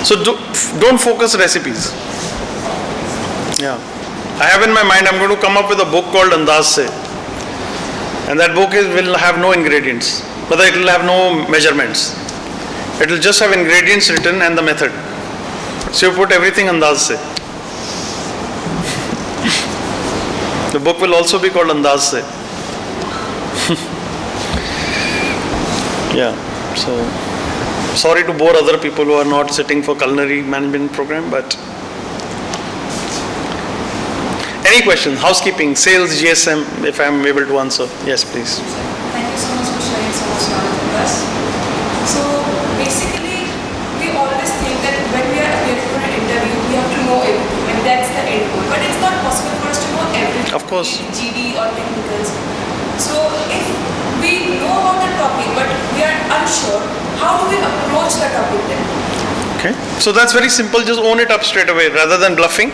So don't focus recipes. Yeah. I have in my mind, I'm going to come up with a book called Andaz Se. And that book will have no ingredients, but it will have no measurements. It will just have ingredients written and the method. So you put everything Andaz Se. The book will also be called Andaz Se. Yeah, so sorry to bore other people who are not sitting for culinary management program, but any questions? Housekeeping, sales, GSM, if I am able to answer. Yes, please. Thank you so much for sharing so much knowledge with us. So basically, we always think that when we are appearing for an interview, we have to know everything, and that's the end goal. But it's not possible for us to know everything. Of course. GD or technicals. So if we know about the topic, but we are unsure, how do we approach the topic then? Okay, so that's very simple. Just own it up straight away rather than bluffing.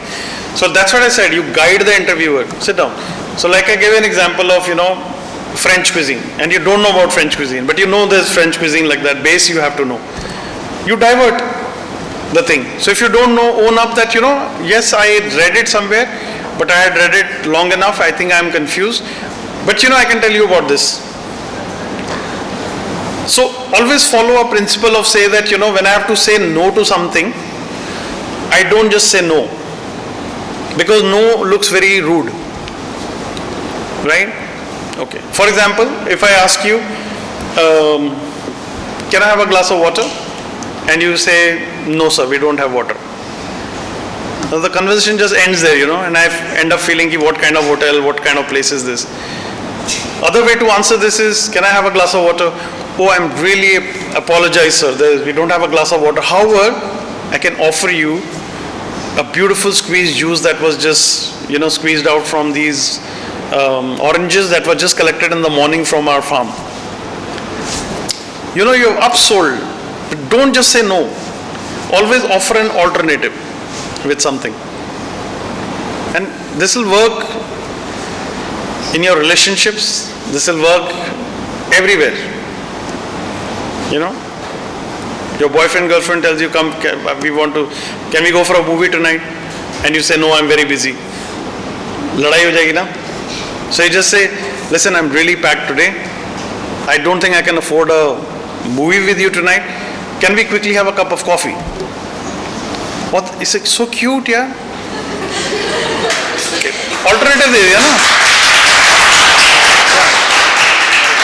So that's what I said. You guide the interviewer. Sit down. So like I gave an example of, French cuisine, and you don't know about French cuisine, but you know there's French cuisine like that. Base you have to know. You divert the thing. So if you don't know, own up that, yes, I read it somewhere, but I had read it long enough. I think I'm confused. But I can tell you about this. So always follow a principle of say that, when I have to say no to something, I don't just say no. Because no looks very rude. Right? Okay. For example, if I ask you, can I have a glass of water? And you say, no sir, we don't have water. So the conversation just ends there, and I end up feeling, what kind of hotel, what kind of place is this? Other way to answer this is, can I have a glass of water? Oh, I'm really apologize, sir. We don't have a glass of water. However, I can offer you a beautiful squeezed juice that was just, squeezed out from these oranges that were just collected in the morning from our farm. You're upsold. But don't just say no. Always offer an alternative with something. And this will work in your relationships. This will work everywhere. Your boyfriend, girlfriend tells you, come, can we go for a movie tonight? And you say, no, I'm very busy. Ladai ho jayegi na? So you just say, listen, I'm really packed today. I don't think I can afford a movie with you tonight. Can we quickly have a cup of coffee? What is it so cute, yeah? Alternative दे दिया ना?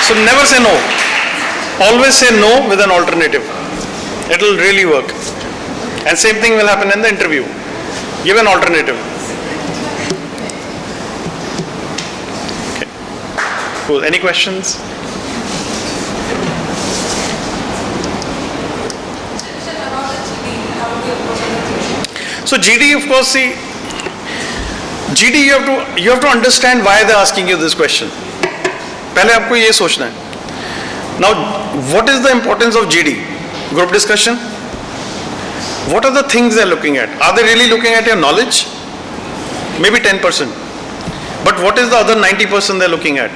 So never say no. Always say no with an alternative. It will really work. And same thing will happen in the interview. Give an alternative. Okay. Cool. Any questions? So GD, of course, see, GD you have to understand why they're asking you this question. पहले आपको ये सोचना है. Now, what is the importance of GD? Group discussion? What are the things they're looking at? Are they really looking at your knowledge? Maybe 10%. But what is the other 90% they're looking at?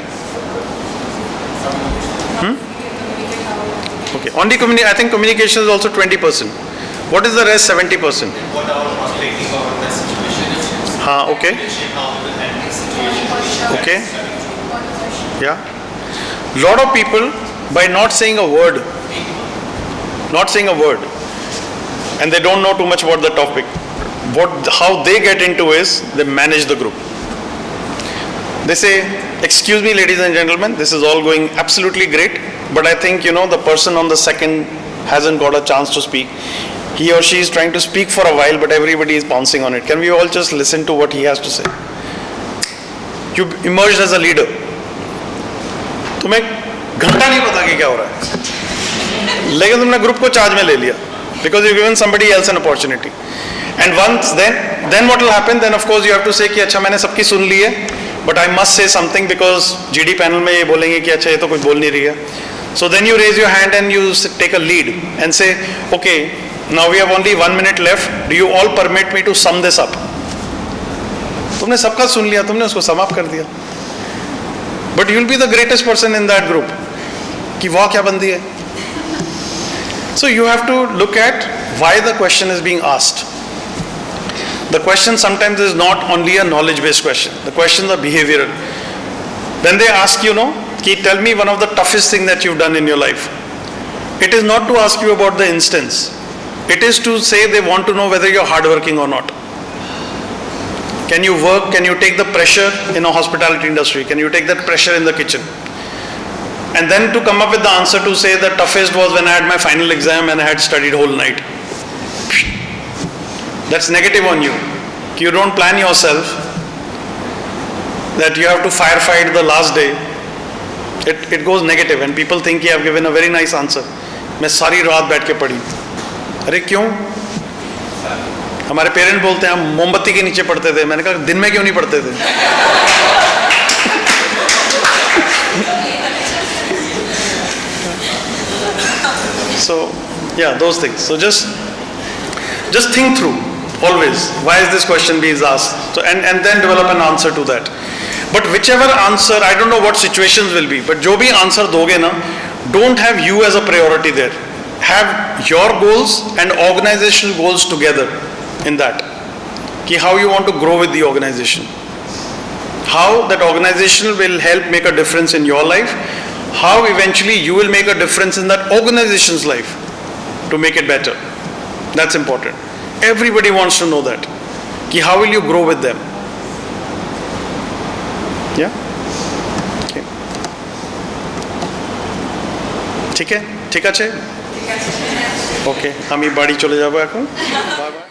Okay. Only I think communication is also 20%. What is the rest 70%? What our taking over the situation. Okay. How we will handle the situation. Okay. Yeah. Lot of people, by not saying a word, and they don't know too much about the topic, how they get into is they manage the group. They say, excuse me ladies and gentlemen, this is all going absolutely great, but I think the person on the second hasn't got a chance to speak. He or she is trying to speak for a while, but everybody is pouncing on it. Can we all just listen to what he has to say? You emerged as a leader. तुम्हें घंटा नहीं पता कि क्या हो रहा है, लेकिन तुमने ग्रुप को चार्ज में ले लिया, because you've given somebody else an opportunity. And once then what will happen? Then of course you have to say कि अच्छा मैंने सबकी सुन ली है, but I must say something because GD panel में ये बोलेंगे कि अच्छा ये तो कुछ बोल नहीं रही है. So then you raise your hand and you take a lead and say, okay, now we have only 1 minute left. Do you all permit me to sum this up? तुमने सबका सुन लिया, तुमने उसको sum up कर दिया. But you will be the greatest person in that group. कि वाह क्या बंदी है. So you have to look at why the question is being asked. The question sometimes is not only a knowledge-based question. The questions are behavioral. When they ask कि tell me one of the toughest thing that you've done in your life, it is not to ask you about the instance. It is to say they want to know whether you're hardworking or not. Can you work? Can you take the pressure in a hospitality industry? Can you take that pressure in the kitchen? And then to come up with the answer to say the toughest was when I had my final exam and I had studied whole night. That's negative on you. You don't plan yourself that you have to firefight the last day. It goes negative and people think you have given a very nice answer. मैं सारी रात बैठ के पढ़ी. अरे क्यों? हमारे parent बोलते हैं हम मोमबत्ती के नीचे पढ़ते थे. मैंने कहा दिन में क्यों नहीं पढ़ते थे? So yeah, those things. So just think through always why is this question being asked. So and then develop an answer to that. But whichever answer, I don't know what situations will be, but जो भी answer दोगे ना, don't have you as a priority there. Have your goals and organizational goals together in that. कि how you want to grow with the organization. How that organization will help make a difference in your life. How eventually you will make a difference in that organization's life to make it better. That's important. Everybody wants to know that. कि how will you grow with them? Yeah? Okay. ঠিক আছে? Okay, আমি বাড়ি চলে যাব এখন. Bye bye.